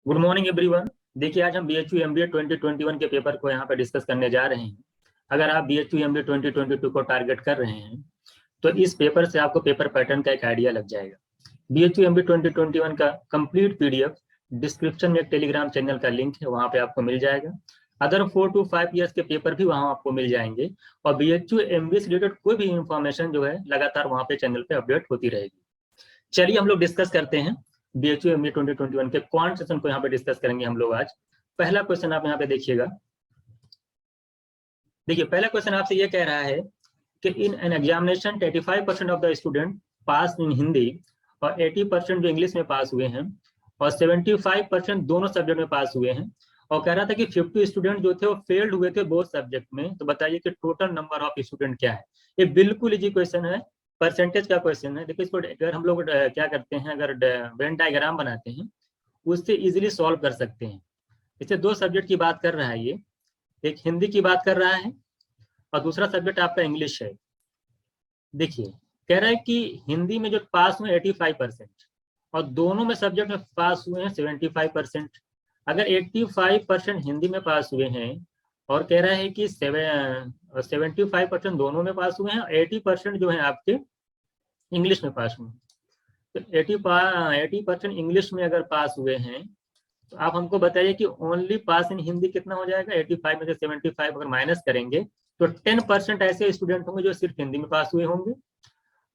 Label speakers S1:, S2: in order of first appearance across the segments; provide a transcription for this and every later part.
S1: Good morning everyone. देखिए आज हम BHU MBA 2021 के पेपर को यहाँ पे डिस्कस करने जा रहे हैं। अगर आप BHU MBA 2022 को टारगेट कर रहे हैं तो इस पेपर से आपको पेपर पैटर्न का एक आइडिया लग जाएगा। BHU MBA 2021 का कंप्लीट PDF डिस्क्रिप्शन में एक टेलीग्राम चैनल का लिंक है, वहाँ पे आपको मिल जाएगा। अदर 4 to 5 ईयर्स के पेपर भी वहाँ आपको मिल जाएंगे और BHU MBA से रिलेटेड कोई भी इंफॉर्मेशन जो है लगातार वहाँ पे चैनल पे अपडेट होती रहेगी। चलिए हम लोग डिस्कस करते हैं BHU MBA 2021 के क्वांट सेशन को यहाँ पे डिस्कस करेंगे हम लोग आज। पहला क्वेश्चन आप यहाँ पे देखिएगा। देखिए पहला क्वेश्चन आपसे ये कह रहा है कि in an examination 85% of the student pass in Hindi और 80% जो इंग्लिश में पास हुए हैं और 75% दोनों सब्जेक्ट में पास हुए हैं, और कह रहा था कि 50 स्टूडेंट जो थे वो फेल्ड हुए थे बोथ सब्जेक्ट में। तो बताइए कि टोटल नंबर ऑफ स्टूडेंट क्या है। ये बिल्कुल इजी क्वेश्चन है, परसेंटेज का क्वेश्चन है। देखिए इसको अगर हम लोग क्या करते हैं, अगर वेन डायग्राम बनाते हैं उससे इजीली सॉल्व कर सकते हैं। इससे दो सब्जेक्ट की बात कर रहा है, ये एक हिंदी की बात कर रहा है और दूसरा सब्जेक्ट आपका इंग्लिश है। देखिए कह रहा है कि हिंदी में जो पास हुए 85% और दोनों में सब्जेक्ट में पास हुए हैं 75%। अगर 85% हिंदी में पास हुए हैं और कह रहा है कि 75% दोनों में पास हुए हैं, 80% जो है आपके इंग्लिश में पास हुए हैं। तो 80% इंग्लिश में अगर पास हुए हैं तो आप हमको बताइए कि ओनली पास इन हिंदी कितना हो जाएगा। 85 में से 75 अगर माइनस करेंगे तो 10% ऐसे स्टूडेंट होंगे जो सिर्फ हिंदी में पास हुए होंगे,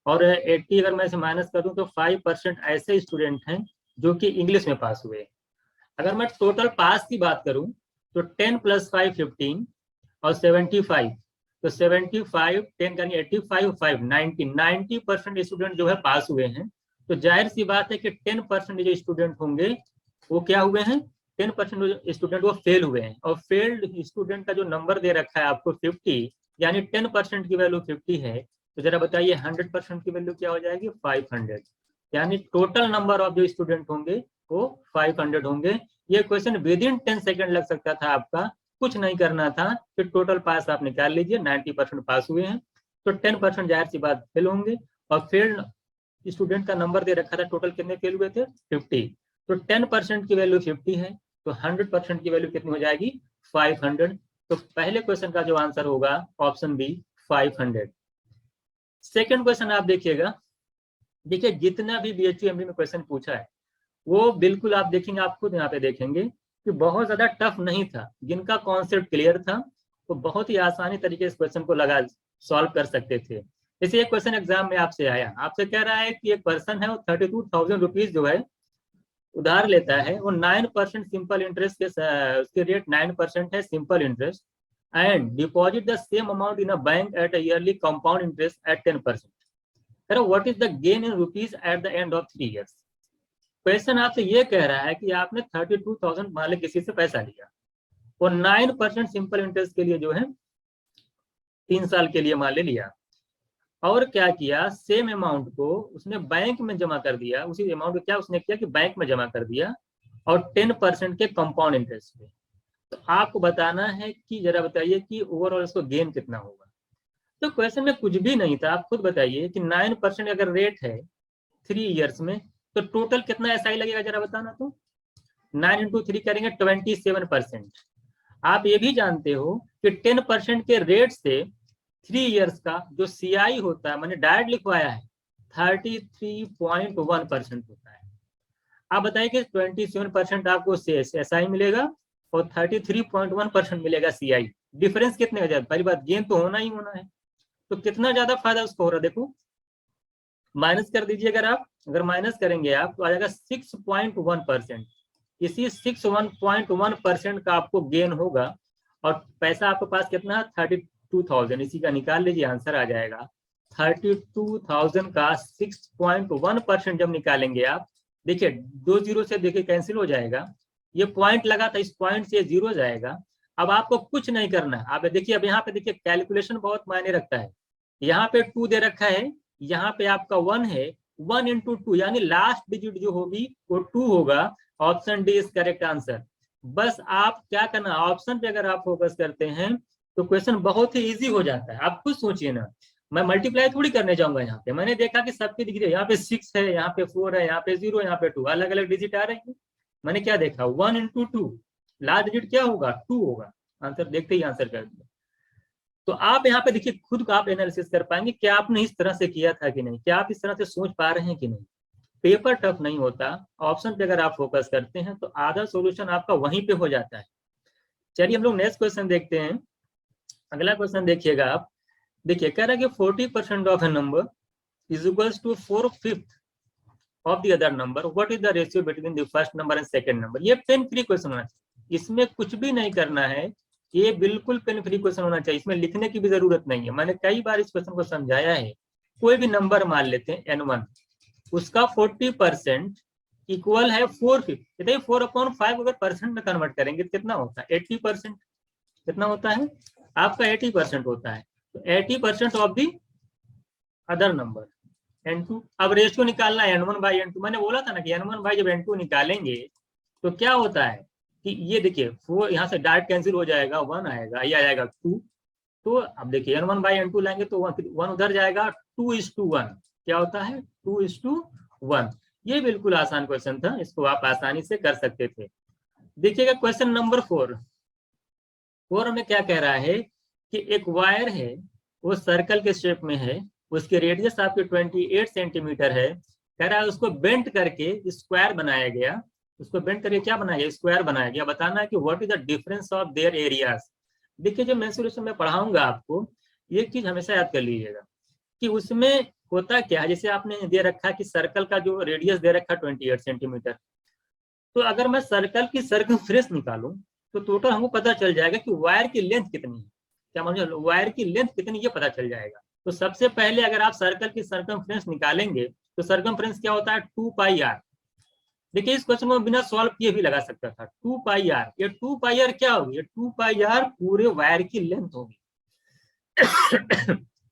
S1: और 80 अगर मैं इसे माइनस कर दूं तो 5% ऐसे स्टूडेंट हैं जो कि इंग्लिश में पास हुए। अगर मैं टोटल पास की बात करूं तो 10 + 5 15 और 75, तो 75 10 करेंगे 85 5 90% स्टूडेंट जो है पास हुए हैं। तो जाहिर सी बात है कि 10% जो स्टूडेंट होंगे वो क्या हुए हैं, 10% स्टूडेंट वो फेल हुए हैं। और फेल्ड स्टूडेंट का जो नंबर दे रखा है आपको 50, यानी 10% की वैल्यू 50 है। तो जरा बताइए 100% की वैल्यू क्या हो जाएगी, 500। यानी टोटल नंबर ऑफ जो स्टूडेंट होंगे वो 500 होंगे। ये क्वेश्चन विद इन 10 सेकेंड लग सकता था आपका, कुछ नहीं करना था, फिर टोटल पास आप निकाल लीजिए। 90% पास हुए हैं तो 10% जाहिर सी बात फेल होंगे। और फेल्ड स्टूडेंट का नंबर दे रखा था, टोटल कितने फेल हुए थे, 50। तो 10% की वैल्यू 50 है तो 100% की वैल्यू कितनी हो जाएगी, 500। तो पहले क्वेश्चन का जो आंसर होगा ऑप्शन बी 500। सेकेंड क्वेश्चन आप देखिएगा। देखिए जितना भी BHU MBA में क्वेश्चन पूछा है वो बिल्कुल आप देखेंगे, आप खुद यहाँ पे देखेंगे कि बहुत ज्यादा टफ नहीं था। जिनका कॉन्सेप्ट क्लियर था वो बहुत ही आसानी तरीके से क्वेश्चन को लगा सॉल्व कर सकते थे। जैसे एक क्वेश्चन एग्जाम में आपसे आया, आपसे कह रहा है कि एक पर्सन है वो 32,000 रुपीज जो है उधार लेता है, वो 9% सिंपल इंटरेस्ट के उसके रेट 9% है simple interest, and deposit the same amount in a bank at a yearly compound interest eight 10%। What is the gain in rupees at the end of 3 years. Question आपसे ये कह रहा है कि आपने 32,000 मान लीजिए किसी से पैसा लिया और 9% सिंपल इंटरेस्ट के लिए जो है 3 साल के लिए मान लिया, और क्या किया, सेम अमाउंट को उसने बैंक में जमा कर दिया। उसी अमाउंट को क्या उसने किया कि बैंक में जमा कर दिया और 10% के कंपाउंड इंटरेस्ट पे। तो आपको बताना है कि जरा बताइए कि ओवरऑल इसको गेन कितना होगा। तो क्वेश्चन में कुछ भी नहीं था, आप खुद बताइए कि 9% अगर रेट है 3 ईयर्स में तो टोटल कितना SI लगेगा, जरा बताना। तो 9 × 3 करेंगे 27%। आप ये भी जानते हो कि 10% के रेट से 3 ईयर्स का जो CI होता है, मैंने डायरेक्ट लिखवाया है 33.1% होता है। आप बताइए कि 27% आपको SI मिलेगा और 33.1% मिलेगा CI। डिफरेंस कितने हो जाए, पहली बात गेन तो होना ही होना है, तो कितना ज्यादा फायदा उसको हो रहा है। देखो माइनस कर दीजिए, अगर माइनस करेंगे आप तो आ जाएगा 6.1%। इसी 6.1% का आपको गेन होगा और पैसा आपके पास कितना, 32,000। इसी का निकाल लीजिए, आंसर आ जाएगा 32,000 का 6.1% जब निकालेंगे आप, देखिए 2 जीरो से देखिए कैंसिल हो जाएगा, ये पॉइंट लगा था, इस पॉइंट से 0 जाएगा। अब आपको कुछ नहीं करना, आप देखिए अब यहाँ पे देखिए कैलकुलेशन बहुत मायने रखता है। यहाँ पे 2 दे रखा है, यहाँ पे आपका 1 है, 1 × 2 यानी लास्ट डिजिट जो होगी वो 2 होगा। Option D is correct answer. बस आप क्या करना, ऑप्शन पे अगर आप फोकस करते हैं तो क्वेश्चन बहुत ही इजी हो जाता है। आप खुद सोचिए ना, मैं मल्टीप्लाई थोड़ी करने जाऊंगा। यहाँ पे मैंने देखा कि सबकी दिख रही है, यहाँ पे 6 है, यहाँ पे 4 है, यहाँ पे 0, यहाँ पे 2, अलग अलग डिजिट आ रही है। मैंने क्या देखा 1 into 2, लास्ट डिजिट क्या होगा 2 होगा, आंसर देखते ही आंसर कर दिया। तो आप यहाँ पे देखिए खुद का आप एनालिसिस कर पाएंगे क्या आपने इस तरह से किया था कि नहीं, क्या आप इस तरह से सोच पा रहे हैं कि नहीं। पेपर टफ नहीं होता, ऑप्शन पे अगर आप फोकस करते हैं तो आधा सॉल्यूशन आपका वहीं पे हो जाता है। चलिए हम लोग नेक्स्ट क्वेश्चन देखते हैं। अगला क्वेश्चन देखिएगा आप, देखिए कह रहा है कि 40% of a number is equals to 4/5 of the other number, what is the ratio between the first number and second number. ये पेन फ्री क्वेश्चन होना चाहिए, इसमें कुछ भी नहीं करना है, ये बिल्कुल पेन फ्री क्वेश्चन होना चाहिए, इसमें लिखने की भी जरूरत नहीं है। मैंने कई बार इस क्वेश्चन को समझाया है। कोई भी नंबर मान लेते हैं n1, उसका 40% इक्वल है 4/5, 4/5 अगर परसेंट में कन्वर्ट करेंगे तो कितना होता है 80%। कितना होता है आपका 80% होता है। तो 80% of the other number n2। अब रेशियो निकालना है n1/n2। मैंने बोला था ना कि n1 जब n2 निकालेंगे तो क्या होता है कि ये देखिए 4 यहाँ से डायरेक्ट कैंसिल हो जाएगा, 1 आएगा, ये आएगा 2। तो अब देखिए n1/n2 लाएंगे तो 1 उधर जाएगा, 2:1 क्या होता है 2:1। ये बिल्कुल आसान क्वेश्चन था, इसको आप आसानी से कर सकते थे। देखिएगा क्वेश्चन नंबर 4 में क्या कह रहा है कि एक वायर है, वो सर्कल के शेप में है, उसकी रेडियस आपके 28 सेंटीमीटर है। कह रहा है उसको बेंट करके स्क्वायर बनाया गया, उसको बेंट करके क्या बनाया गया स्क्वायर बनाया गया। बताना है कि what is the difference of their areas. देखिए जो मेंसुरेशन में पढ़ाऊंगा आपको, ये चीज हमेशा याद कर लीजिएगा कि उसमें होता क्या है। जैसे आपने दे रखा कि सर्कल का जो रेडियस दे रखा 28 सेंटीमीटर, तो अगर मैं सर्कल की सर्कमफ्रेंस निकालूं तो टोटल हमको पता चल जाएगा कि वायर की लेंथ कितनी है। क्या मान लो वायर की लेंथ कितनी, ये पता चल जाएगा। तो सबसे पहले अगर आप सर्कल की सर्कमफ्रेंस निकालेंगे तो सर्कमफ्रेंस क्या होता है 2πr। देखिए इस क्वेश्चन को बिना सॉल्व किए भी लगा सकता था 2πr। ये 2πr क्या होगी, ये 2πr पूरे वायर की लेंथ होगी।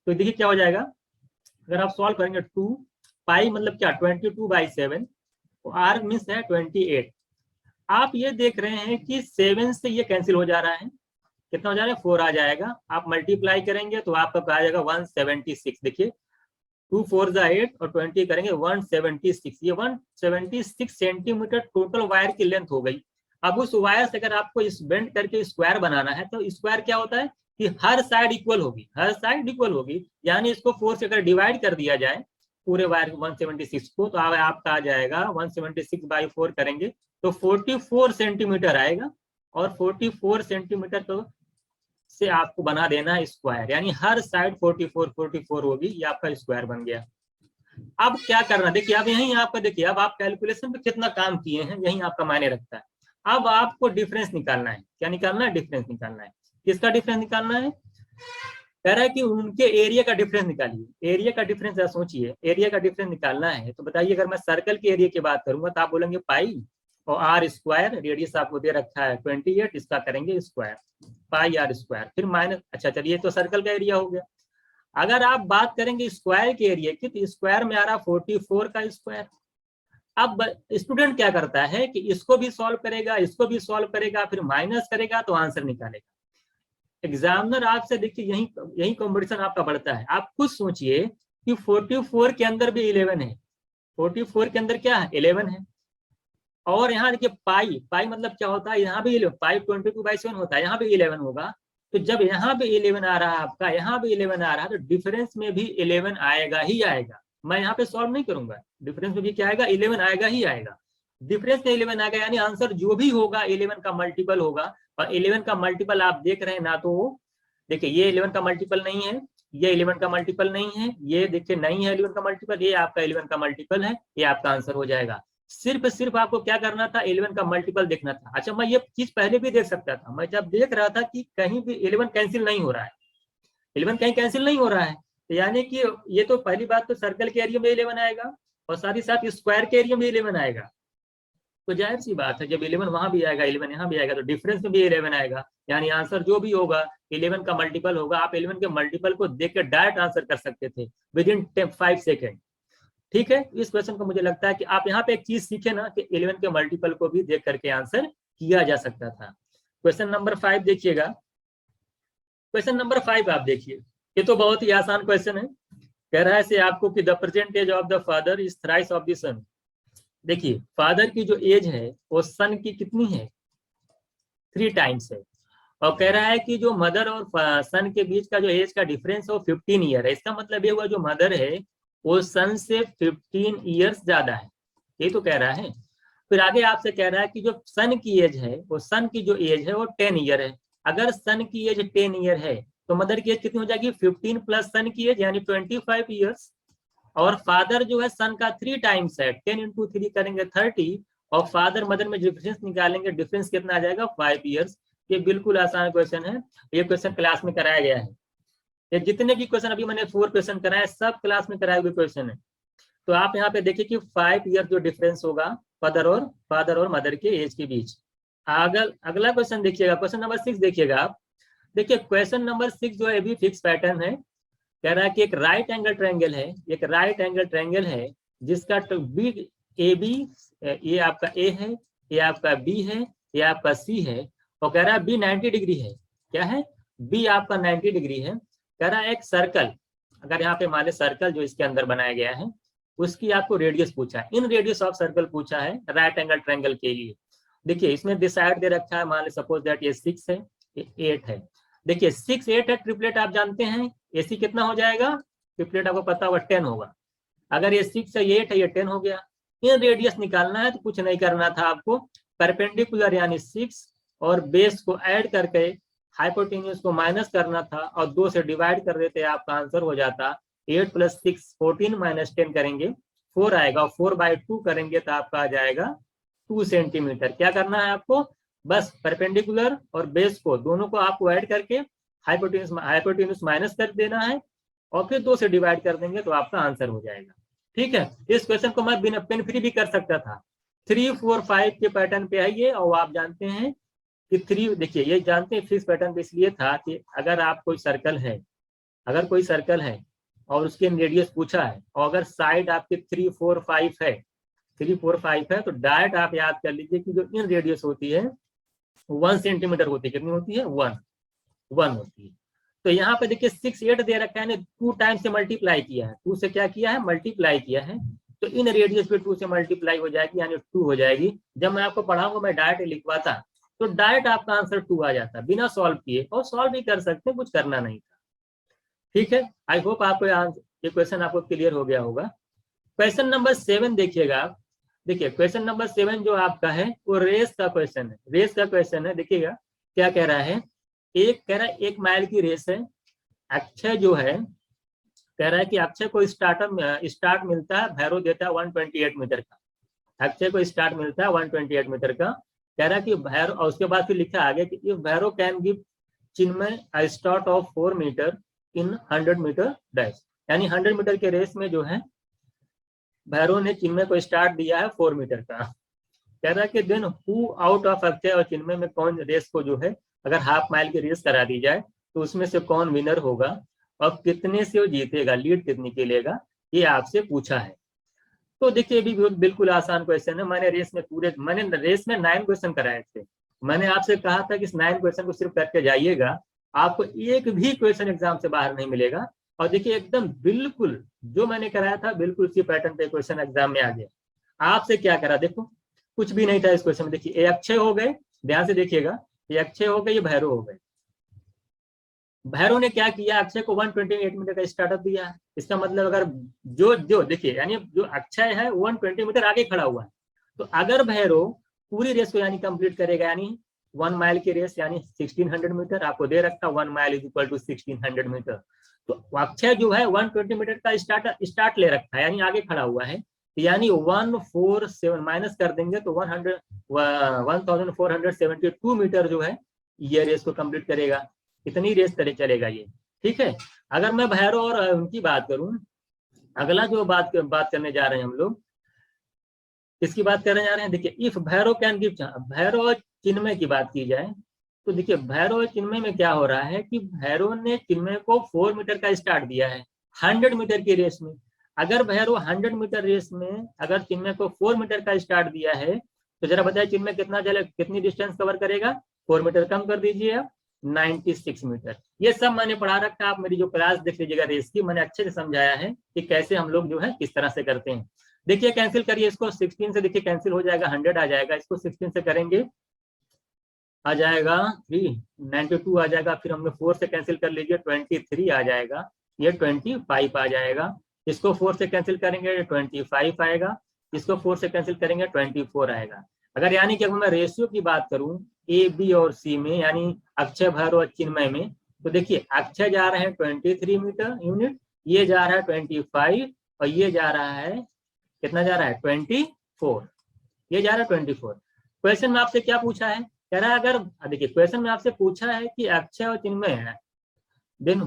S1: तो देखिए क्या हो जाएगा, अगर आप सॉल्व करेंगे 2 पाई मतलब क्या 22/7, तो r मीन्स है 28। आप ये देख रहे हैं कि 7 से ये कैंसिल हो जा रहा है, कितना हो जा रहा है 4 आ जाएगा। आप मल्टीप्लाई करेंगे तो आपका आ जाएगा 176। देखिए 2 4 8 और 20 करेंगे 176। ये 176 सेंटीमीटर टोटल वायर की लेंथ हो गई। अब उस वायर से अगर आपको इस बेंड करके स्क्वायर बनाना है तो स्क्वायर क्या होता है कि हर साइड इक्वल होगी, हर साइड इक्वल होगी। यानी इसको 4 से अगर डिवाइड कर दिया जाए पूरे वायर 176 को, तो आपका आ जाएगा 176/4 करेंगे तो 44 सेंटीमीटर आएगा। और 44 सेंटीमीटर तो से आपको बना देना है स्क्वायर, यानी हर साइड 44 होगी, ये आपका स्क्वायर बन गया। अब क्या करना, देखिए अब यही आपका देखिए अब आप कैलकुलेशन पे कितना काम किए हैं यही आपका मायने रखता है। अब आपको डिफरेंस निकालना है, क्या निकालना है डिफरेंस निकालना है। किसका डिफरेंस निकालना है, कह रहा है कि उनके एरिया का डिफरेंस निकालिए। एरिया का डिफरेंस सोचिए, एरिया का डिफरेंस निकालना है तो बताइए अगर मैं सर्कल के एरिया की बात करूंगा तो आप बोलेंगे पाई और r स्क्वायर, रेडियस आपको दे रखा है 28, इसका करेंगे स्क्वायर πr², फिर माइनस। अच्छा चलिए तो सर्कल का एरिया हो गया। अगर आप बात करेंगे स्क्वायर के एरिया की तो स्क्वायर में आ रहा 44 का स्क्वायर। अब स्टूडेंट क्या करता है कि इसको भी सॉल्व करेगा, इसको भी सॉल्व करेगा, फिर माइनस करेगा तो आंसर निकालेगा। एग्जामिनर आपसे देखिए यही यही कॉम्पिटिशन आपका बढ़ता है। आप खुद सोचिए कि 44 के अंदर भी 11 है, 44 के अंदर क्या है 11 है। और यहाँ देखिए पाई, पाई मतलब क्या होता है, यहाँ भी पाई 22/7 होता है, यहाँ भी 11 होगा। तो जब यहाँ भी 11 आ रहा है आपका, यहाँ भी 11 आ रहा है, तो डिफरेंस में भी 11 आएगा ही आएगा। मैं यहाँ पे सॉल्व नहीं करूंगा, डिफरेंस में भी क्या आएगा 11 आएगा ही आएगा। डिफरेंस में 11 आएगा, यानी आंसर जो भी होगा 11 का मल्टीपल होगा। और 11 का मल्टीपल आप देख रहे हैं ना, तो देखिए ये 11 का मल्टीपल नहीं है, ये 11 का मल्टीपल नहीं है, ये देखिए नहीं है 11 का मल्टीपल, ये आपका 11 का मल्टीपल है, ये आपका आंसर हो जाएगा। सिर्फ आपको क्या करना था 11 का मल्टीपल देखना था। अच्छा मैं ये चीज पहले भी देख सकता था, मैं जब देख रहा था कि कहीं भी 11 कैंसिल नहीं हो रहा है, 11 कहीं कैंसिल नहीं हो रहा है, तो यानी कि ये तो पहली बात तो सर्कल के एरिया में 11 आएगा और साथ ही साथ स्क्वायर के एरिया में 11 आएगा। तो जाहिर सी बात है जब 11 वहां भी आएगा 11 यहाँ भी आएगा तो डिफरेंस में भी 11 आएगा, यानी आंसर जो भी होगा 11 का मल्टीपल होगा। आप 11 के मल्टीपल को देख के डायरेक्ट आंसर कर सकते थे विद इन 5 सेकेंड। ठीक है, इस क्वेश्चन को मुझे लगता है कि आप यहाँ पे एक चीज सीखे ना कि 11 के मल्टीपल को भी देख करके आंसर किया जा सकता था। क्वेश्चन नंबर 5 देखिएगा, क्वेश्चन नंबर 5 आप देखिए, ये तो बहुत ही आसान क्वेश्चन है। कह रहा है से आपको कि the percentage of the father is thrice of the son. देखिए फादर की जो एज है वो सन की कितनी है, 3 टाइम्स है। और कह रहा है कि जो मदर और सन के बीच का जो एज का डिफरेंस है वो 15 ईयर है। इसका मतलब ये हुआ जो मदर है वो सन से 15 ईयर्स ज्यादा है, ये तो कह रहा है। फिर आगे आपसे कह रहा है कि जो सन की एज है वो सन की जो एज है वो 10 ईयर है। अगर सन की एज 10 ईयर है तो मदर की एज कितनी हो जाएगी, 15 प्लस सन की एज यानी 25 ईयर्स। और फादर जो है सन का 3 टाइम्स है, 10 इंटू 3 करेंगे 30। और फादर मदर में डिफरेंस निकालेंगे, डिफरेंस कितना आ जाएगा, 5 ईयर्स। ये बिल्कुल आसान क्वेश्चन है, ये क्वेश्चन क्लास में कराया गया है। ये जितने भी क्वेश्चन अभी मैंने 4 क्वेश्चन कराए सब क्लास में कराए हुए क्वेश्चन है। तो आप यहाँ पे देखिए कि 5 ईयर जो डिफरेंस होगा फादर और मदर के एज के बीच। अगला क्वेश्चन देखिएगा, क्वेश्चन नंबर 6 देखिएगा आप। देखिए क्वेश्चन नंबर 6 जो है अभी फिक्स पैटर्न है। कह रहा है कि एक राइट एंगल ट्रायंगल है, एक राइट एंगल ट्रायंगल है जिसका बी ए बी, ये आपका ए है, ये आपका बी है, ये आपका सी है। और कह रहा है बी 90 डिग्री है। क्या है, बी आपका 90 डिग्री है। कह रहा है एक सर्कल, अगर यहाँ पे मान ले सर्कल जो इसके अंदर बनाया गया है उसकी आपको रेडियस पूछा है, इन रेडियस ऑफ सर्कल पूछा है राइट एंगल ट्रायंगल के लिए। देखिए इसमें डिसाइड दे रखा है, मान ले सपोज दैट ये 6 है, ये 8 है। देखिए 6 8 है, ट्रिपलेट आप जानते हैं, एसी कितना हो जाएगा, ट्रिपलेट आपको पता होगा 10 होगा। अगर ये 6 है, ये 8 है, ये 10 हो गया। इन रेडियस निकालना है तो कुछ नहीं करना था आपको, परपेंडिकुलर यानी 6 और बेस को ऐड करके हाइपोटेन्यूज को माइनस करना था और 2 से डिवाइड कर देते, आपका आंसर हो जाता 8 + 6 14 - 10 करेंगे 4 आएगा, 4/2 करेंगे तो आपका आ जाएगा 2 सेंटीमीटर। क्या करना है आपको, बस परपेंडिकुलर और बेस को दोनों को आपको ऐड करके हाइपोटेन्यूज माइनस कर देना है और फिर 2 से डिवाइड कर देंगे तो आपका आंसर हो जाएगा। ठीक है, इस क्वेश्चन को मैं बिना पेन फ्री भी कर सकता था। 3 4 5 के पैटर्न पे आइए और आप जानते हैं कि 3, देखिए ये जानते हैं फिक्स पैटर्न पे इसलिए था कि अगर आप कोई सर्कल है, अगर कोई सर्कल है और उसके रेडियस पूछा है और अगर साइड आपके 3 4 5 है, 3 4 5 है तो डायरेक्ट आप याद कर लीजिए कि जो इन रेडियस होती है 1 सेंटीमीटर होती है। कितनी होती है, 1 होती है। तो यहाँ पे देखिए 6 8 दे रखा है, 2 टाइम्स से मल्टीप्लाई किया है, 2 से क्या किया है, मल्टीप्लाई किया है। तो इन रेडियस पे 2 से मल्टीप्लाई हो जाएगी यानी 2 हो जाएगी। जब मैं आपको पढ़ाऊंगा मैं डायरेक्ट लिखवाता तो डायरेक्ट आपका आंसर 2 आ जाता बिना सॉल्व किए, और सॉल्व भी कर सकते हैं, कुछ करना नहीं था। ठीक है, आई होप आपको ये क्वेश्चन आपको क्लियर हो गया होगा। क्वेश्चन नंबर 7 देखिएगा। देखिए क्वेश्चन नंबर 7 जो आपका है वो रेस का क्वेश्चन है, रेस का क्वेश्चन है। देखिएगा क्या कह रहा है, कह रहा है 1 माइल की रेस है। अक्षय जो है कह रहा है कि अक्षय को स्टार्ट मिलता है, भैरव देता है 128 मीटर का। अक्षय को स्टार्ट मिलता है 128 मीटर का। कह रहा है कि भैरव, और उसके बाद फिर लिखा आगे कि if Bhairav can give Chinmay a start of 4 meter in 100 meter dash, यानी 100 मीटर के रेस में जो है भैरव ने चिन्मय को स्टार्ट दिया है 4 मीटर का। कह रहा है कि then who out of Akshay और चिन्मय में कौन रेस को जो है अगर हाफ माइल की रेस करा दी जाए तो उसमें से कौन विनर होगा और कितने से वो जीतेगा, लीड कितनी के लेगा, ये आपसे पूछा है। तो देखिए भी बिल्कुल आसान क्वेश्चन है। मैंने रेस में 9 क्वेश्चन कराए थे। मैंने आपसे कहा था कि इस 9 क्वेश्चन को सिर्फ करके जाइएगा, आपको एक भी क्वेश्चन एग्जाम से बाहर नहीं मिलेगा। और देखिए एकदम बिल्कुल जो मैंने कराया था बिल्कुल उसी पैटर्न पे क्वेश्चन एग्जाम में आ गया। आपसे क्या करा, देखो कुछ भी नहीं था इस क्वेश्चन में। देखिए ये अक्षय हो गए, ध्यान से देखिएगा, ये अक्षय हो गए, ये भैरव हो गए। भैरव ने क्या किया, अक्षय को 128 मीटर का स्टार्टअप दिया है। इसका मतलब अगर जो देखिए यानी जो अक्षय है 120 मीटर आगे खड़ा हुआ है, तो अगर भैरव पूरी रेस को यानी कंप्लीट करेगा, यानी 1 माइल की रेस यानी 1600 मीटर आपको दे रखा, 1 mile is equal to 1600 metre. तो अक्षय जो है 120 मीटर का स्टार्ट ले रखा है यानी आगे खड़ा हुआ है, यानी 147 माइनस कर देंगे तो 1472 मीटर जो है ये रेस को कंप्लीट करेगा। इतनी रेस चलेगा ये। ठीक है, अगर मैं भैरव और उनकी बात करूं, अगला जो बात करने जा रहे हैं हम लोग, किसकी बात करने जा रहे हैं, देखिए if Bhairav can give, Bhairav और चिन्मय की बात की जाए तो देखिए भैरव और चिन्मय में क्या हो रहा है कि भैरव ने चिन्मय को 4 मीटर का स्टार्ट दिया है 100 मीटर की रेस में। अगर भैरव 100 मीटर रेस में अगर चिन्मय को 4 मीटर का स्टार्ट दिया है तो जरा बताइए चिन्मय कितना चले, कितनी डिस्टेंस कवर करेगा, 4 मीटर कम कर दीजिए आप, 96 मीटर। ये सब मैंने पढ़ा रखा है, आप मेरी जो क्लास देख लीजिएगा रेस की, मैंने अच्छे से समझाया है कि कैसे हम लोग जो है किस तरह से करते हैं। देखिए कैंसिल करिए इसको, 16 से देखिए कैंसिल हो जाएगा, 100 आ जाएगा, इसको 16 से करेंगे आ जाएगा 392 आ जाएगा, फिर हमने 4 से कैंसिल कर लीजिए 23 आ जाएगा, ये 25 आ जाएगा, इसको 4 से कैंसिल करेंगे 25 आएगा, इसको 4 से कैंसिल करेंगे 24 आएगा। अगर यानी कि अगर मैं रेशियो की बात करूं ए बी और सी में, यानी अक्षय, भर और चिन्मय में, तो देखिए अक्षय जा रहे हैं 23 मीटर यूनिट, ये जा रहा है 25 और ये जा रहा है कितना जा रहा है 24, ये जा रहा है 24। क्वेश्चन में आपसे क्या पूछा है, कह रहा है अगर देखिए क्वेश्चन में आपसे पूछा है कि अक्षय और चिन्मय है, देन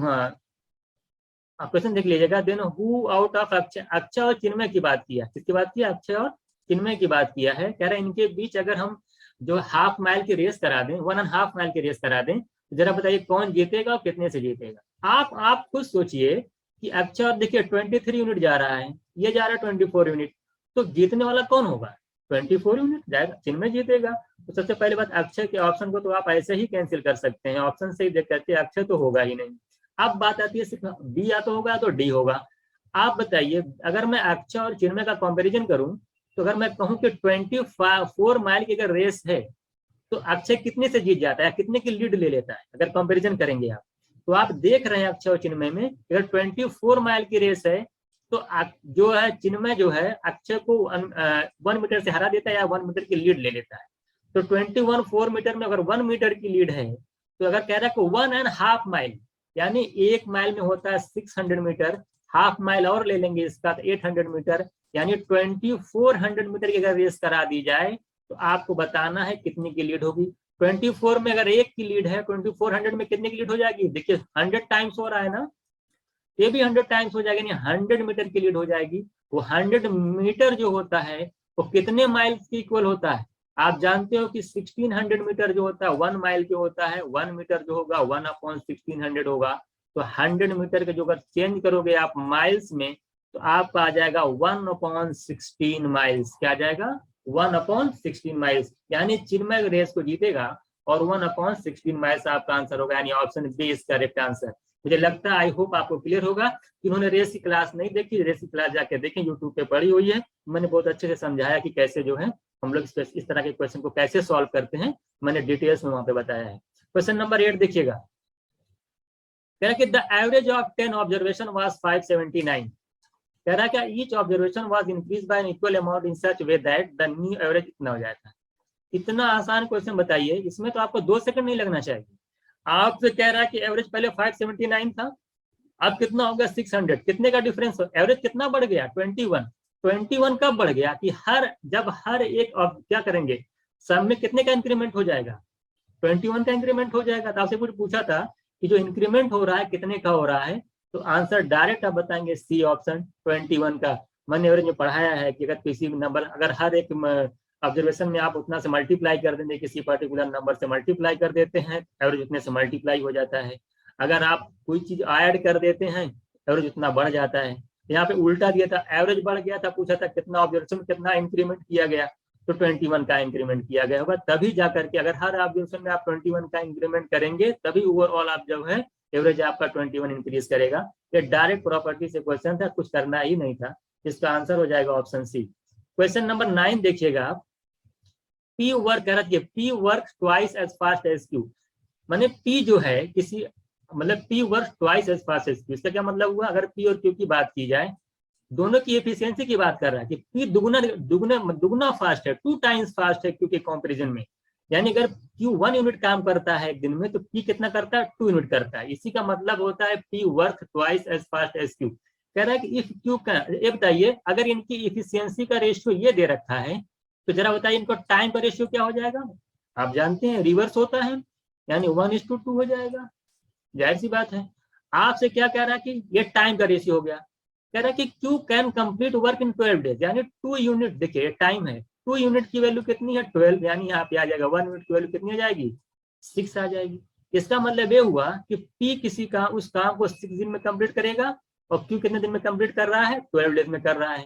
S1: क्वेश्चन देख लीजिएगा, then who out of Akshay और चिन्मय की बात किया, किसकी बात किया, अक्षय और चिन्मय की बात किया है। कह रहे हैं इनके बीच अगर हम जो हाफ माइल की रेस करा दें, 1.5 माइल की रेस करा दें, तो जरा बताइए कौन जीतेगा और कितने से जीतेगा। आप खुद सोचिए कि अक्षय और देखिए 23 यूनिट जा रहा है, ये जा रहा है 24 यूनिट, तो जीतने वाला कौन होगा, 24 यूनिट जाएगा, चिन्मय जीतेगा। तो सबसे पहले बात, अक्षय के ऑप्शन को तो आप ऐसे ही कैंसिल कर सकते हैं, ऑप्शन से ही देख करके अक्षय तो होगा ही नहीं। अब बात आती है सिर्फ बी या तो होगा तो डी होगा। आप बताइए अगर मैं अक्षय और चिन्मय का कंपैरिजन करूं, तो अगर मैं कहूं कि 24 माइल की अगर रेस है, तो अक्षय कितने से जीत जाता है, कितने की लीड ले लेता है, अगर कंपैरिजन करेंगे आप, तो आप देख रहे हैं अक्षय और चिन्मय में अगर 24 माइल की रेस है, तो जो है चिन्मय जो है अक्षय को 1 मीटर से हरा देता है या 1 मीटर की लीड ले लेता है। तो 21 मीटर में अगर 1 मीटर की लीड है, तो अगर कह रहा है कि 1.5 माइल, यानी 1 माइल में होता है 600 मीटर, हाफ माइल और ले लेंगे इसका तो 800 मीटर, यानी 2400 मीटर की अगर रेस करा दी जाए, तो आपको बताना है कितनी की लीड होगी। 24 में अगर 1 की लीड है, 2400 में कितने की लीड हो जाएगी, देखिए 100 टाइम्स हो रहा है ना, ये भी 100 टाइम्स हो जाएगा, यानी 100 मीटर की लीड हो जाएगी। वो 100 मीटर जो होता है वो कितने माइल के इक्वल होता है, आप जानते हो कि 1600 मीटर जो होता है 1 माइल के होता है, 1 मीटर जो होगा 1/1600 होगा। तो 100 मीटर के जो अगर चेंज करोगे आप माइल्स में, तो आपको आ जाएगा 1/16 माइल्स, क्या आ जाएगा 1/16 माइल्स, यानी चिन्मय रेस को जीतेगा और 1/16 माइल्स आपका आंसर होगा, यानी option B is correct answer. मुझे लगता है, आई होप आपको क्लियर होगा कि उन्होंने रेस की क्लास नहीं देखी, रेस की क्लास जाके देखें, यूट्यूब पे पड़ी हुई है, मैंने बहुत अच्छे से समझाया कि कैसे जो है हम लोग इस तरह के क्वेश्चन को कैसे सॉल्व करते हैं, मैंने डिटेल्स में वहां पे बताया है। क्वेश्चन नंबर 8 देखिएगा, कह रहा है कि the average of 10 observation was 579, कह रहा है क्या each observation was increase by an equal amount in such way that the new average इतना हो जाता। इतना आसान क्वेश्चन बताइए, इसमें तो आपको 2 सेकंड नहीं लगना चाहिए। आपसे कह रहा है कि एवरेज पहले 579 था, अब कितना हो गया 600, कितने का डिफरेंस हो, एवरेज कितना बढ़ गया 21। 21 कब बढ़ गया कि जब हर एक क्या करेंगे, सब में कितने का इंक्रीमेंट हो जाएगा, 21 का इंक्रीमेंट हो जाएगा। तो आपसे कुछ पूछा था कि जो इंक्रीमेंट हो रहा है कितने का हो रहा है, तो आंसर डायरेक्ट आप बताएंगे सी ऑप्शन 21 का। मैंने एवरेज में पढ़ाया है कि अगर किसी नंबर, अगर हर एक ऑब्जर्वेशन में आप उतना से मल्टीप्लाई कर देंगे, किसी पर्टिकुलर नंबर से मल्टीप्लाई कर देते हैं, एवरेज उतने से मल्टीप्लाई हो जाता है। अगर आप कोई चीज ऐड कर देते हैं, एवरेज उतना बढ़ जाता है। यहाँ पे उल्टा दिया था, एवरेज बढ़ गया था, पूछा था कितना ऑब्जर्वेशन कितना इंक्रीमेंट किया गया, तो 21 का इंक्रीमेंट किया गया होगा। तभी जाकर के अगर हर ऑब्जर्वेशन में आप 21 का इंक्रीमेंट करेंगे, तभी ओवरऑल आप जो है एवरेज आपका 21 इंक्रीज करेगा। ये डायरेक्ट प्रॉपर्टी से क्वेश्चन था, कुछ करना ही नहीं था। इसका आंसर हो जाएगा ऑप्शन सी। क्वेश्चन नंबर 9 देखिएगा आप, पी वर्क कह रहा है P work twice as fast as Q, माने पी जो है किसी, मतलब P work twice as fast as Q, इसका क्या मतलब हुआ, अगर पी और क्यू की बात की जाए, दोनों की एफिशिएंसी की बात कर रहा है कि पी दुगुना फास्ट है, 2 टाइम्स फास्ट है क्यू के कंपैरिजन में। यानी अगर क्यू 1 यूनिट काम करता है एक दिन में, तो पी कितना करता है, 2 यूनिट करता है। इसी का मतलब होता है P work twice as fast as Q. कह रहा है कि इफ क्यू का, ये बताइए अगर इनकी एफिशिएंसी का रेशियो ये दे रखा है, तो जरा बताइए इनको टाइम का रेशियो क्या हो जाएगा, आप जानते हैं रिवर्स होता है, यानी 1:2 हो जाएगा। जाहिर सी बात है। आपसे क्या कह रहा है कि ये टाइम का रेशियो हो गया। कह रहा है कि Q can complete work in 12 days, यानी 2 यूनिट, देखिए टाइम है, 2 यूनिट की वैल्यू कितनी है 12, यानी यहाँ पे आ जाएगा 1 यूनिट की वैल्यू कितनी आ जाएगी 6 आ जाएगी। इसका मतलब ये हुआ कि पी किसी का उस काम को 6 दिन में कंप्लीट करेगा, और क्यू कितने दिन में कंप्लीट कर रहा है, 12 डेज में कर रहा है।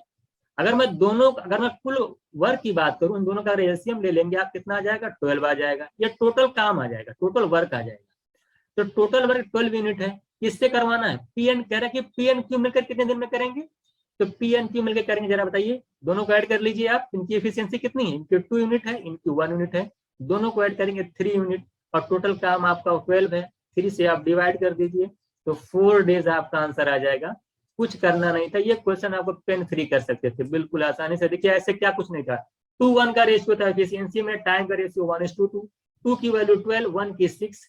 S1: अगर मैं कुल वर्क की बात करूं, इन दोनों का रेशियम ले लेंगे, आप कितना आ जाएगा 12 आ जाएगा। ये टोटल काम आ जाएगा, टोटल वर्क आ जाएगा। तो टोटल वर्क 12 यूनिट है, किससे करवाना है, पी एंड, कह रहा है कि पी एंड क्यू मिलकर कितने दिन में करेंगे, तो पी एंड क्यू मिलकर करेंगे, जरा बताइए, दोनों को ऐड कर लीजिए आप, इनकी एफिशिएंसी कितनी है, इनकी 2 यूनिट है, इनकी 1 यूनिट है, दोनों को ऐड करेंगे 3 यूनिट, और टोटल काम आपका 12 है, 3 से आप डिवाइड कर दीजिए, तो 4 डेज आपका आंसर आ जाएगा। कुछ करना नहीं था, ये क्वेश्चन आपको पेन फ्री कर सकते थे बिल्कुल आसानी से। देखिए ऐसे क्या कुछ नहीं था, 2:1 का रेशियो था एफिशिएंसी में, टाइम का रेशियो 1:2, 2 की वैल्यू 12, 1 की 6,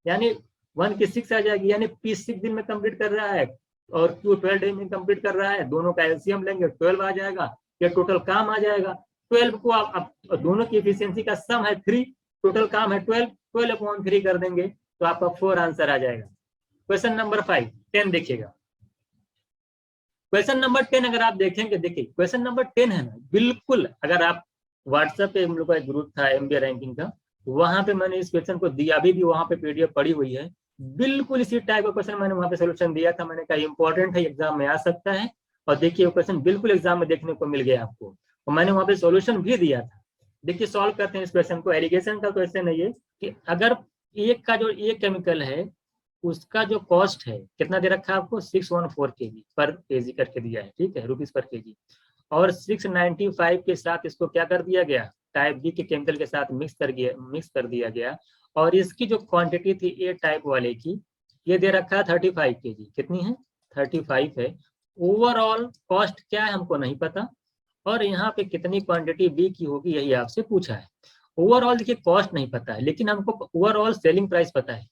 S1: यानी 1 की 6 आ जाएगी, यानी पी 6 दिन में कंप्लीट कर रहा है और क्यू 12 डे में कंप्लीट कर रहा है, दोनों का एलसीएम लेंगे 12 आ जाएगा, ये टोटल काम आ जाएगा। 12 को आप दोनों की एफिशिएंसी का सम है 3, टोटल काम है 12, 12/3 कर देंगे तो आपका 4 आंसर आ जाएगा। क्वेश्चन नंबर 5, 10 देखिएगा। क्वेश्चन नंबर 10 अगर आप देखेंगे, देखिए क्वेश्चन नंबर 10 है ना, बिल्कुल अगर आप व्हाट्सएप पे हम लोग का एक ग्रुप था एमबीए रैंकिंग का, वहां पे मैंने इस क्वेश्चन को दिया, अभी भी वहां पे पीडीएफ पड़ी हुई है, बिल्कुल इसी टाइप का क्वेश्चन मैंने वहां पे सोल्यूशन दिया था, मैंने कहा इंपॉर्टेंट है, एग्जाम में आ सकता है, और देखिए वो क्वेश्चन बिल्कुल एग्जाम में देखने को मिल गया आपको, और मैंने वहां पे सोल्यूशन भी दिया था। देखिए सॉल्व करते हैं इस क्वेश्चन को। एलिगेशन का क्वेश्चन है ये कि अगर एक का जो एक केमिकल है उसका जो कॉस्ट है कितना दे रखा है आपको, 614 kg पर केजी करके दिया है, ठीक है, रुपीज पर केजी, और 695 के साथ इसको क्या कर दिया गया, टाइप बी के केमिकल के साथ मिक्स कर दिया गया, और इसकी जो क्वांटिटी थी ए टाइप वाले की, ये दे रखा है 35 kg, कितनी है 35 है। ओवरऑल कॉस्ट क्या है हमको नहीं पता, और यहाँ पे कितनी क्वांटिटी बी की होगी यही आपसे पूछा है। ओवरऑल देखिए कॉस्ट नहीं पता है, लेकिन हमको ओवरऑल सेलिंग प्राइस पता है,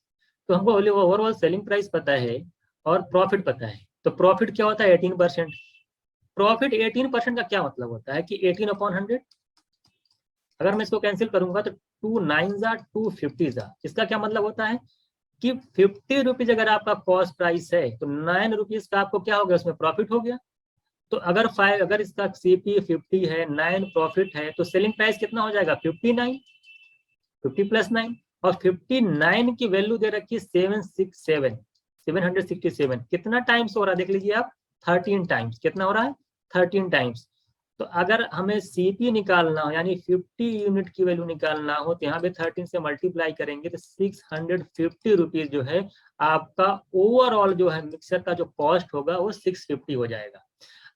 S1: तो हमको ओवरऑल सेलिंग प्राइस पता है और प्रॉफिट पता है। तो प्रॉफिट क्या होता है 18%। प्रॉफिट 18% का क्या मतलब होता है कि 18/100, अगर मैं इसको कैंसिल करूंगा तो 2 9 जा 250 जा, इसका क्या मतलब होता है कि 50 रुपीज अगर आपका कॉस्ट प्राइस है तो 9 रुपीज का आपको क्या हो गया, उसमें प्रॉफिट हो गया। तो अगर इसका सीपी 50 है, 9 प्रॉफिट है, तो सेलिंग प्राइस कितना हो जाएगा 59, 50 + 9, और 59 की वैल्यू दे रखी 767, कितना टाइम्स हो रहा है देख लीजिए आप, 13 टाइम्स, कितना हो रहा है 13 टाइम्स। तो अगर हमें सीपी निकालना हो यानी 50 यूनिट की वैल्यू निकालना हो तो यहाँ पे 13 से मल्टीप्लाई करेंगे तो 650 रुपीज जो है आपका ओवरऑल जो है मिक्सर का जो कॉस्ट होगा वो 650 हो जाएगा।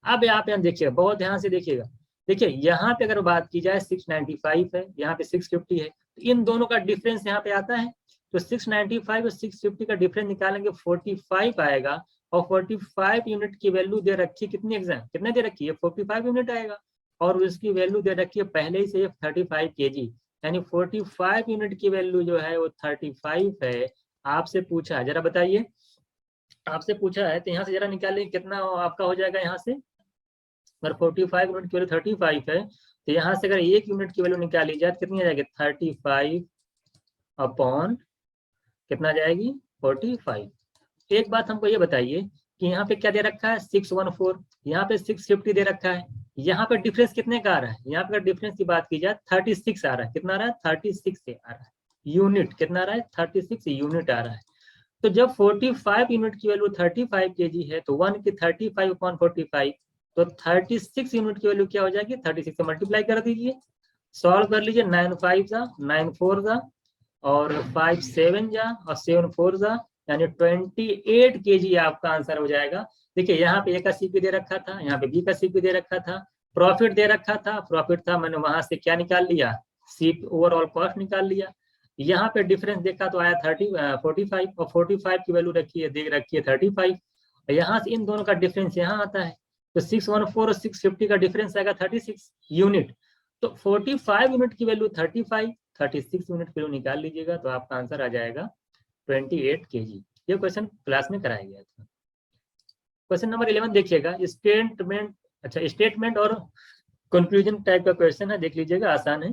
S1: अब यहाँ पे हम देखिएगा, बहुत ध्यान से देखिएगा, देखिए यहाँ पे अगर बात की जाए 695 है, यहाँ पे 650 है, तो इन दोनों का डिफरेंस यहाँ पे आता है, तो 695 और 650 का डिफरेंस निकालेंगे 45 आएगा, और 45 यूनिट की वैल्यू दे रखी है कितनी, एग्जाम कितने दे रखी है 45 यूनिट आएगा, और उसकी वैल्यू दे रखी है पहले ही से 35 kg, यानी 45 यूनिट की वैल्यू जो है वो 35 है। आपसे पूछा है, जरा बताइए, आपसे पूछा है तो यहाँ से जरा निकालिए कितना आपका हो जाएगा, यहाँ से अगर 45 यूनिट की वैल्यू 35 है तो यहाँ से अगर 1 यूनिट की वैल्यू निकाली जाए तो कितनी आ जाएगी 35 अपॉन कितना जाएगी 45। एक बात हमको ये बताइए कि यहाँ पे क्या दे रखा है 614, यहाँ पे 650 दे रखा है, यहाँ पे डिफरेंस कितने का आ रहा है, यहाँ पे अगर डिफरेंस की बात की जाए 36 आ रहा है, कितना आ रहा है 36 से आ रहा है यूनिट, कितना आ रहा है 36 यूनिट आ रहा है। तो जब 45 यूनिट की वैल्यू 35 kg है तो 1 की 35/45, तो 36 यूनिट की वैल्यू क्या हो जाएगी 36 से मल्टीप्लाई कर दीजिए, सॉल्व कर लीजिए, 9 5 जा 9 4 जा और 5 7 जा और 7 4 जा, यानी 28 kg आपका आंसर हो जाएगा। देखिए यहाँ पे ए का सीपी दे रखा था, यहाँ पे बी का सीपी दे रखा था, प्रॉफिट दे रखा था, प्रॉफिट था, मैंने वहां से क्या निकाल लिया सीपी ओवरऑल कॉस्ट निकाल लिया। यहाँ पे डिफरेंस देखा तो आया 45 और 45 की वैल्यू रखी है, देख रखी है 35, यहाँ से इन दोनों का डिफरेंस यहाँ आता है, तो 614 और 650 का डिफरेंस आएगा 36 यूनिट। तो 45 यूनिट की वैल्यू 35, 36 यूनिट की वैल्यू निकाल लीजिएगा तो आपका आंसर आ जाएगा 28 kg। ये क्वेश्चन क्लास में कराया गया था। क्वेश्चन नंबर 11 देखिएगा, स्टेटमेंट, अच्छा स्टेटमेंट और कंक्लूजन टाइप का क्वेश्चन है, देख लीजिएगा, आसान है।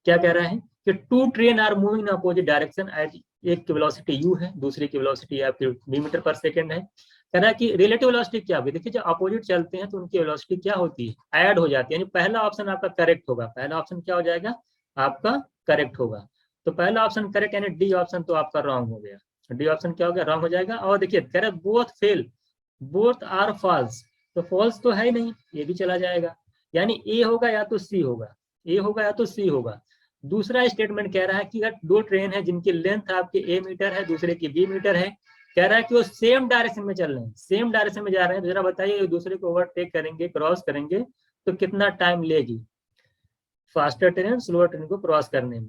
S1: क्या कह रहा है कि 2 train are moving in opposite direction at, एक की वेलोसिटी u है, दूसरी की वेलोसिटी आपकी m/s है। कह रहा है कि रिलेटिव वेलोसिटी क्या होगी, देखिए जब अपोजिट चलते हैं तो उनकी वेलोसिटी क्या होती है, ऐड हो जाती है, यानी पहला ऑप्शन आपका करेक्ट होगा, पहला ऑप्शन क्या हो जाएगा आपका करेक्ट होगा। तो पहला ऑप्शन करेक्ट, यानी डी ऑप्शन तो आपका रॉन्ग हो गया, डी ऑप्शन क्या हो गया रॉन्ग हो जाएगा। और देखिए कह रहा है both fail, both are false, तो फॉल्स तो है ही नहीं, ये भी चला जाएगा, यानी ए होगा या तो सी होगा, ए होगा या तो सी होगा। दूसरा स्टेटमेंट कह रहा है कि अगर 2 ट्रेन है जिनकी लेंथ आपके a मीटर है, दूसरे की b मीटर है, कह रहा है कि वो सेम डायरेक्शन में चल रहे हैं, सेम डायरेक्शन में जा रहे हैं, तो जरा बताइए दूसरे को ओवरटेक करेंगे, क्रॉस करेंगे तो कितना टाइम लेगी फास्टर ट्रेन स्लोअर ट्रेन को क्रॉस करने में।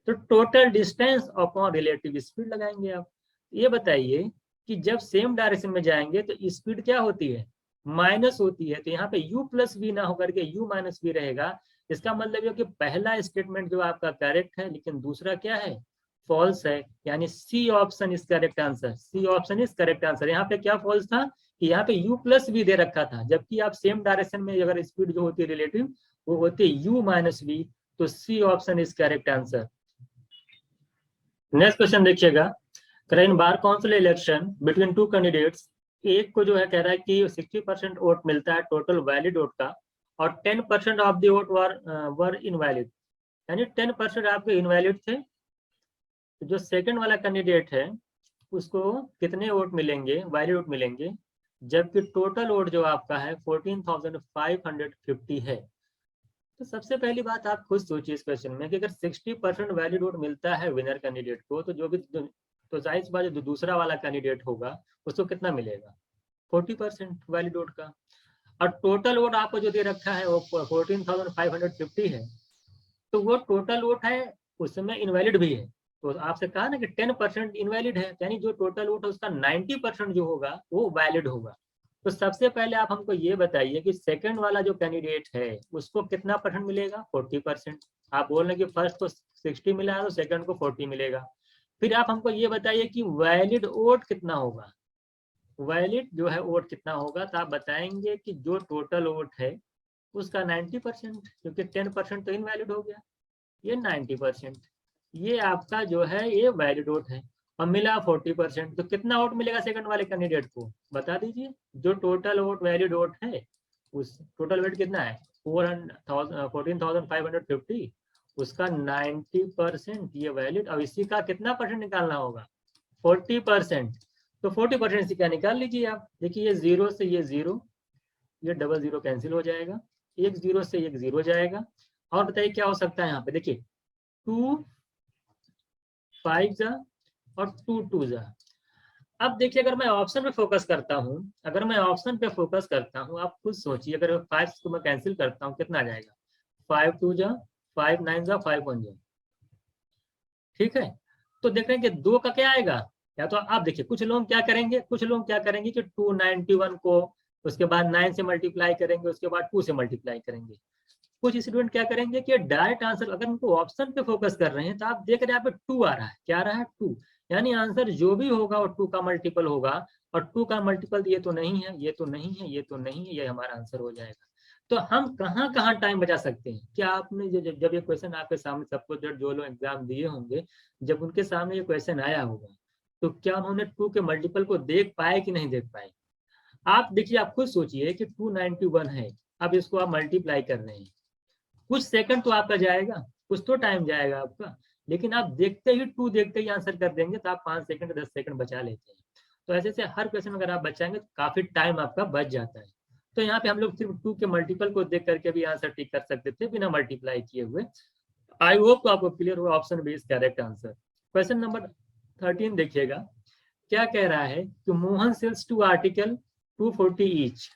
S1: तो total distance upon relative speed लगाएंगे आप। ये बताइए कि जब सेम डायरेक्शन में जाएंगे तो स्पीड क्या होती है, माइनस होती है। तो यहाँ पे u प्लस वी ना होकर के u माइनस वी रहेगा। इसका मतलब है कि पहला स्टेटमेंट जो आपका करेक्ट है, लेकिन दूसरा क्या है, फॉल्स है। यानी C option is correct answer, C option is correct answer. यहाँ पे क्या फॉल्स था कि यहाँ पे u प्लस वी दे रखा था, जबकि आप सेम डायरेक्शन में अगर स्पीड जो होती है रिलेटिव वो होती है u माइनस वी। तो C option is correct answer. Next question देखिएगा, in bar council election between two candidates, एक को जो है कह रहा है कि 60% वोट मिलता है टोटल वैलिड वोट का, और 10% of the vote were invalid, यानी 10% आपके इनवैलिड थे। तो जो सेकंड वाला कैंडिडेट है उसको कितने वोट मिलेंगे, वैलिड वोट मिलेंगे, जबकि टोटल वोट जो आपका है 14,550 है। तो सबसे पहली बात आप खुद सोचिए इस क्वेश्चन में कि अगर 60% वैलिड वोट मिलता है विनर कैंडिडेट को, तो जो भी तो जाहिर सी बात है जो दूसरा वाला कैंडिडेट होगा उसको कितना मिलेगा, 40% वैलिड वोट का। और टोटल वोट आपको जो दे रखा है वो 14,550 है, तो वो टोटल वोट है उसमें इनवैलिड भी है। तो आपसे कहा ना कि 10% इनवैलिड है, यानी जो टोटल वोट है उसका 90% जो होगा वो वैलिड होगा। तो सबसे पहले आप हमको ये बताइए कि सेकंड वाला जो कैंडिडेट है उसको कितना परसेंट मिलेगा, 40%। आप बोल रहे हैं कि फर्स्ट को 60 मिला है तो सेकंड को 40 मिलेगा। फिर आप हमको ये बताइए कि वैलिड वोट कितना होगा, वैलिड जो है वोट कितना होगा। तो आप बताएंगे कि जो टोटल वोट है उसका 90%, क्योंकि 10% तो इनवैलिड हो गया, ये 90%, ये आपका जो है ये वैलिड वोट है। और मिला 40%, तो कितना वोट मिलेगा सेकंड वाले कैंडिडेट को, बता दीजिए। जो टोटल वोट वैलिड वोट है उस टोटल वोट कितना है 14,550, उसका 90% ये वैलिड। और इसी का कितना परसेंट निकालना होगा, 40%। तो 40% से क्या निकाल लीजिए आप, देखिए ये जीरो से ये जीरो, ये डबल जीरो कैंसिल हो जाएगा, एक जीरो से एक जीरो जाएगा। और बताइए क्या हो सकता है यहाँ पे, देखिए 2 5 जा और 2 2 जा। अब देखिए अगर मैं ऑप्शन पे फोकस करता हूँ, अगर मैं ऑप्शन पे फोकस करता हूँ, आप खुद सोचिए अगर 5 को मैं कैंसिल करता हूँ कितना आ जाएगा, 5 2 जा, 5 9 जा, 5 1 जा, ठीक है। तो देख रहे हैं कि 2 का क्या आएगा, या तो आप देखिए कुछ लोग क्या करेंगे, कि 291 को उसके बाद 9 से मल्टीप्लाई करेंगे, उसके बाद 2 से मल्टीप्लाई करेंगे। कुछ स्टूडेंट क्या करेंगे कि डायरेक्ट आंसर, अगर उनको ऑप्शन पे फोकस कर रहे हैं तो आप देख रहे हैं यहाँ पे 2 आ रहा है, क्या आ रहा है 2, यानी आंसर जो भी होगा वो 2 का मल्टीपल होगा। और 2 का मल्टीपल ये तो नहीं है, ये तो नहीं है, ये तो नहीं है, ये हमारा आंसर हो जाएगा। तो हम कहाँ कहाँ टाइम बचा सकते हैं, क्या आपने जब ये क्वेश्चन आपके सामने, सबको जो लोग एग्जाम दिए होंगे, जब उनके सामने ये क्वेश्चन आया होगा तो क्या उन्होंने 2 के मल्टीपल को देख पाए कि नहीं देख पाए। आप देखिए, आप खुद सोचिए कि 291 है, अब इसको आप मल्टीप्लाई कर रहे हैं, कुछ सेकंड तो आपका जाएगा, कुछ तो टाइम जाएगा आपका, लेकिन आप देखते ही 2 देखते ही आंसर कर देंगे तो आप 5 सेकंड 10 सेकंड बचा लेते हैं। तो ऐसे से हर क्वेश्चन अगर आप बचाएंगे तो काफी टाइम आपका बच जाता है। तो यहाँ पे हम लोग सिर्फ 2 के मल्टीपल को देख करके भी आंसर टिक कर सकते थे बिना मल्टीप्लाई किए हुए। आई होप तो आपको क्लियर हुआ, option B is correct answer. Question number 13 देखिएगा, क्या कह रहा है कि मोहन सेल्स 2 आर्टिकल 240 ईच,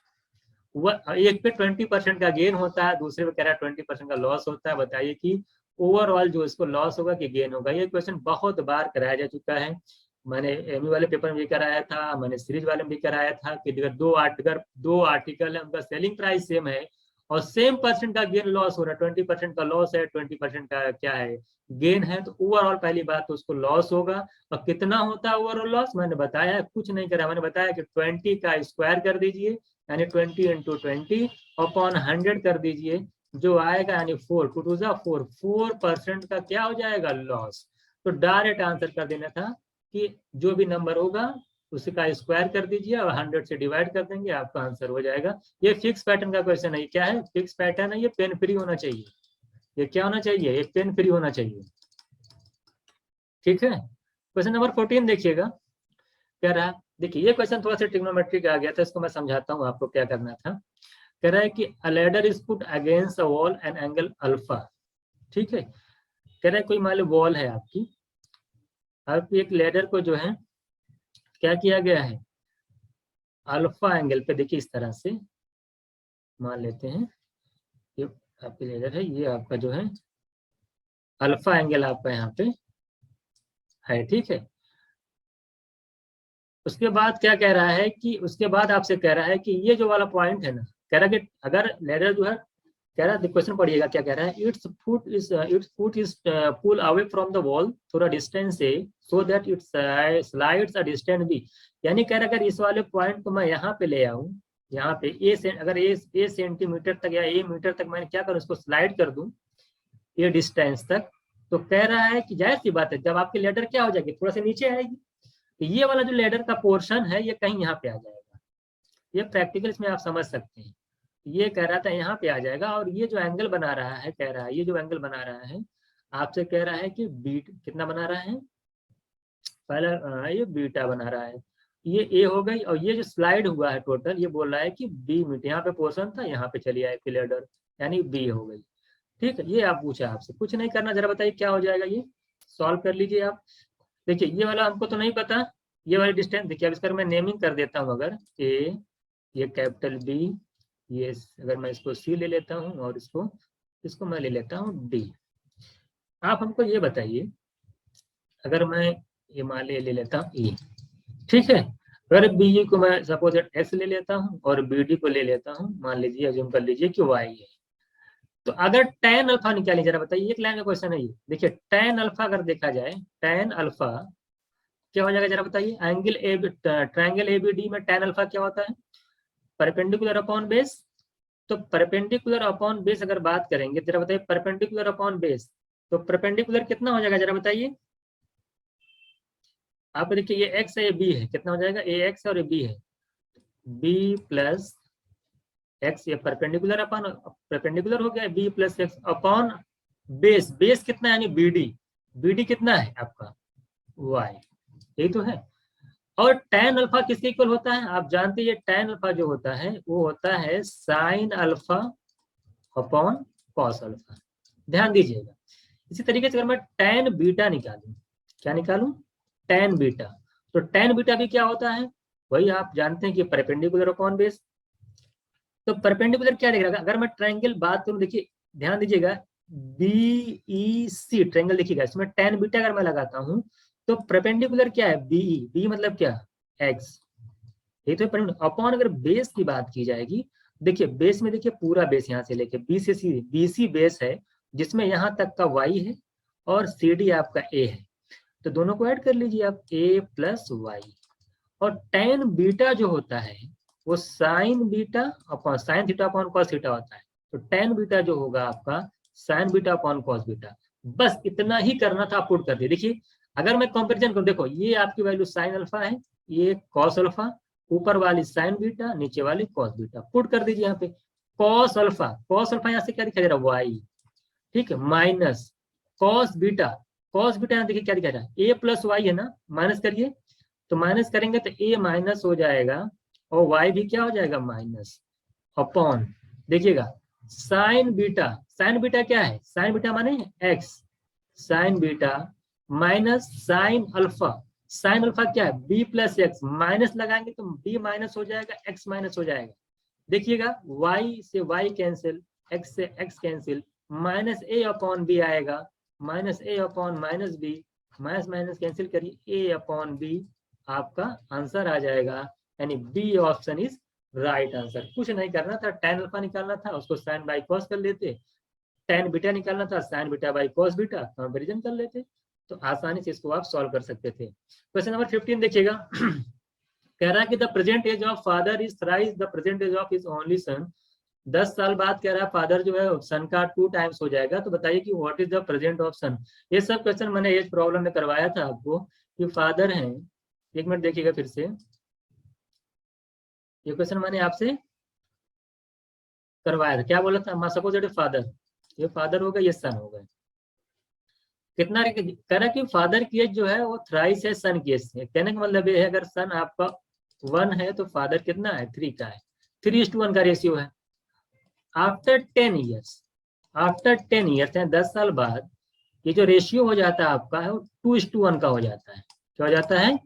S1: एक पे 20% का गेन होता है, दूसरे पे कह रहा है 20% का लॉस होता है। बताइए कि ओवरऑल जो इसको लॉस होगा कि गेन होगा। ये क्वेश्चन बहुत बार कराया जा चुका है, मैंने एमई वाले पेपर में भी कराया था, मैंने सीरीज वाले में भी कराया था कि अगर दो आर्टिकल है, उनका सेलिंग प्राइस सेम है और सेम परसेंट का गेन लॉस हो रहा है, 20% का लॉस है, 20% का क्या है गेन है, तो ओवरऑल पहली बात तो उसको लॉस होगा। और कितना होता है ओवरऑल लॉस, मैंने बताया, कुछ नहीं करा, मैंने बताया कि 20 का स्क्वायर कर दीजिए, यानी 20 इंटू 20 अपॉन 100 कर दीजिए, जो आएगा यानी 4 2 जा 4, 4% का क्या हो जाएगा लॉस। तो डायरेक्ट आंसर कर देना था कि जो भी नंबर होगा उसका स्क्वायर कर दीजिए और 100 से डिवाइड कर देंगे, आपका आंसर हो जाएगा। ये फिक्स पैटर्न का क्वेश्चन है, क्या है फिक्स पैटर्न है, ये पेन फ्री होना चाहिए, ये क्या होना चाहिए, ये पेन फ्री होना चाहिए, ठीक है। क्वेश्चन नंबर 14 देखिएगा, क्या रहा, देखिए ये क्वेश्चन थोड़ा सा ट्रिग्नोमेट्री का आ गया था, इसको मैं समझाता हूँ आपको क्या करना था। कह रहा है कि अ ladder is put against a wall and angle alpha, ठीक है। कह रहा है कोई मान लो वॉल है आपकी, आप एक लैडर को जो है क्या किया गया है, अल्फा एंगल पे, देखिए इस तरह से मान लेते हैं ये आपके लेजर है, ये आपका जो है अल्फा एंगल आपका यहाँ पे है, ठीक है। उसके बाद क्या कह रहा है कि उसके बाद आपसे कह रहा है कि ये जो वाला पॉइंट है ना, कह रहा है कि अगर लेडर जो है, कह रहा है क्वेश्चन पढ़िएगा क्या कह रहा है, it's foot is pull away from the wall थोड़ा distance A so that it's slides a distance B. यानी कह रहा है अगर इस वाले पॉइंट को मैं यहाँ पे ले आऊँ, यहाँ पे अगर ए सेंटीमीटर तक या ए मीटर तक मैंने क्या करूँ, इसको स्लाइड कर दूं ये डिस्टेंस तक, तो कह रहा है कि जाहिर सी बात है जब आपकी लेडर क्या हो जाएगी, थोड़ा सा नीचे आएगी, तो ये वाला जो लेडर का पोर्शन है ये कहीं यहाँ पे आ जाएगा। ये प्रैक्टिकल इसमें आप समझ सकते हैं, ये कह रहा था यहाँ पे आ जाएगा। और ये जो एंगल बना रहा है, कह रहा है ये जो एंगल बना रहा है आपसे कह रहा है कि बीट कितना बना रहा है, पहले ये बीटा बना रहा है, ये ए हो गई। और ये जो स्लाइड हुआ है टोटल, ये बोल रहा है कि बी मीटर, यहाँ पे पोर्शन था यहाँ पे चली आए लेडर, यानी बी हो गई, ठीक है। ये आप पूछा, आपसे कुछ नहीं करना, जरा बताइए क्या हो जाएगा, ये सॉल्व कर लीजिए आप। देखिए ये वाला हमको तो नहीं पता, ये वाली डिस्टेंस देखिए, अब इसका मैं नेमिंग कर देता हूँ, अगर ए, ये कैपिटल बी, ये अगर मैं इसको सी ले लेता हूँ और इसको मैं ले लेता हूँ डी। आप हमको ये बताइए, अगर मैं ये मान ले लेता हूँ ई, ठीक है, अगर बी को मैं सपोज एक्स ले लेता हूँ और बी डी को ले लेता हूँ, मान लीजिए अज्यूम कर लीजिए कि वाई है, तो अगर tan अल्फा निकालिए, जरा बताइए, एक लाइन का क्वेश्चन है ये। देखिए tan अल्फा अगर देखा जाए, tan अल्फा क्या हो जाएगा, जरा बताइए। एंगल ए, ट्रायंगल एबीडी में tan अल्फा क्या होता है, परपेंडिकुलर अपॉन बेस। तो परपेंडिकुलर अपॉन बेस अगर बात करेंगे, जरा बताइए परपेंडिकुलर अपॉन बेस, तो परपेंडिकुलर कितना हो जाएगा, जरा बताइए आप। देखिए ये एक्स है, ये बी है, कितना हो जाएगा, ए एक्स और ये बी है, बी प्लस एक्स, ये परपेंडिकुलर अपॉन परपेंडिकुलर हो गया, B plus X upon base, base कितना है यानी बीडी, बीडी कितना है आपका वाई, यही तो है। और tan अल्फा किसके इक्वल होता है, आप जानते हैं tan अल्फा जो होता है वो होता है sine alpha upon cos alpha, ध्यान दीजिएगा। इसी तरीके से अगर मैं tan बीटा निकालूं, क्या निकालूं, tan बीटा, तो tan बीटा भी क्या होता है, वही आप जानते हैं कि परपेंडिकुलर अपॉन बेस। तो परपेंडिकुलर क्या दिख रहा है, अगर मैं ट्रायंगल बात करूं, देखिए ध्यान दीजिएगा, BEC ट्रायंगल देखिएगा, इसमें tan बीटा अगर मैं लगाता हूं तो परपेंडिकुलर क्या है, BE, बी मतलब क्या, x, ये तो अपॉन अगर बेस की बात की जाएगी, देखिए बेस में देखिए पूरा बेस यहाँ से लेके बी से सी, BC बेस है जिसमें यहाँ तक का y है और CD आपका a है, तो दोनों को ऐड कर लीजिए आप, a प्लस वाई। और tan बीटा जो होता है वो sign beta upon sine theta upon cos theta होता है, तो tan बीटा जो होगा आपका sign beta upon cos beta. बस इतना ही करना था, पुट कर दिए। देखिए अगर मैं कंपैरिजन करूं, देखो ये आपकी वैल्यू साइन अल्फा है, ये कॉस अल्फा, ऊपर वाली साइन बीटा, नीचे वाली कॉस बीटा, पुट कर दीजिए यहाँ पे। कॉस अल्फा यहाँ से क्या दिखाई दे रहा है, वाई, ठीक है, माइनस कॉस बीटा यहाँ देखिए क्या दिखा रहा है, ए प्लस वाई है ना, माइनस करिए, तो माइनस करेंगे तो ए माइनस हो जाएगा और y भी क्या हो जाएगा माइनस, अपॉन देखिएगा साइन बीटा क्या है, साइन बीटा माने x, sign beta minus sine alpha क्या है, b प्लस एक्स, माइनस लगाएंगे तो b माइनस हो जाएगा, x माइनस हो जाएगा। देखिएगा y से y कैंसिल, x से x कैंसिल, माइनस a अपॉन b आएगा, minus a upon minus b, minus minus cancel करिए, a अपॉन b आपका आंसर आ जाएगा, यानी B option is right answer. कुछ नहीं करना था, tan अल्फा निकालना था, उसको साइन बाई कॉस कर लेते, tan बीटा निकालना था, sign beta by cos beta, comparison कर लेते, तो आसानी से इसको आप सॉल्व कर सकते थे। क्वेश्चन नंबर 15 देखिएगा कह रहा है कि the present age of father is thrice the present age of his only son. 10 साल बाद कह रहा है फादर जो है सन का 2 टाइम्स हो जाएगा, तो बताइए कि what is the present of son. ये सब क्वेश्चन मैंने एज प्रॉब्लम में करवाया था आपको, कि फादर है, एक मिनट देखिएगा फिर से, ये क्वेश्चन मैंने आपसे करवाया था, क्या बोला था, सपोज दैट फादर, ये फादर हो गए, ये सन हो गए, कितना कह रहा कि फादर की एज जो है वो थ्राइस है सन की एज से। कहने का मतलब ये है अगर सन आपका 1 है तो फादर कितना है, 3 का है, 3:1 का रेशियो है। आफ्टर 10 ईयर्स है 10 साल बाद, ये जो रेशियो हो जाता है आपका है वो 2:1 का हो जाता है, क्या हो जाता है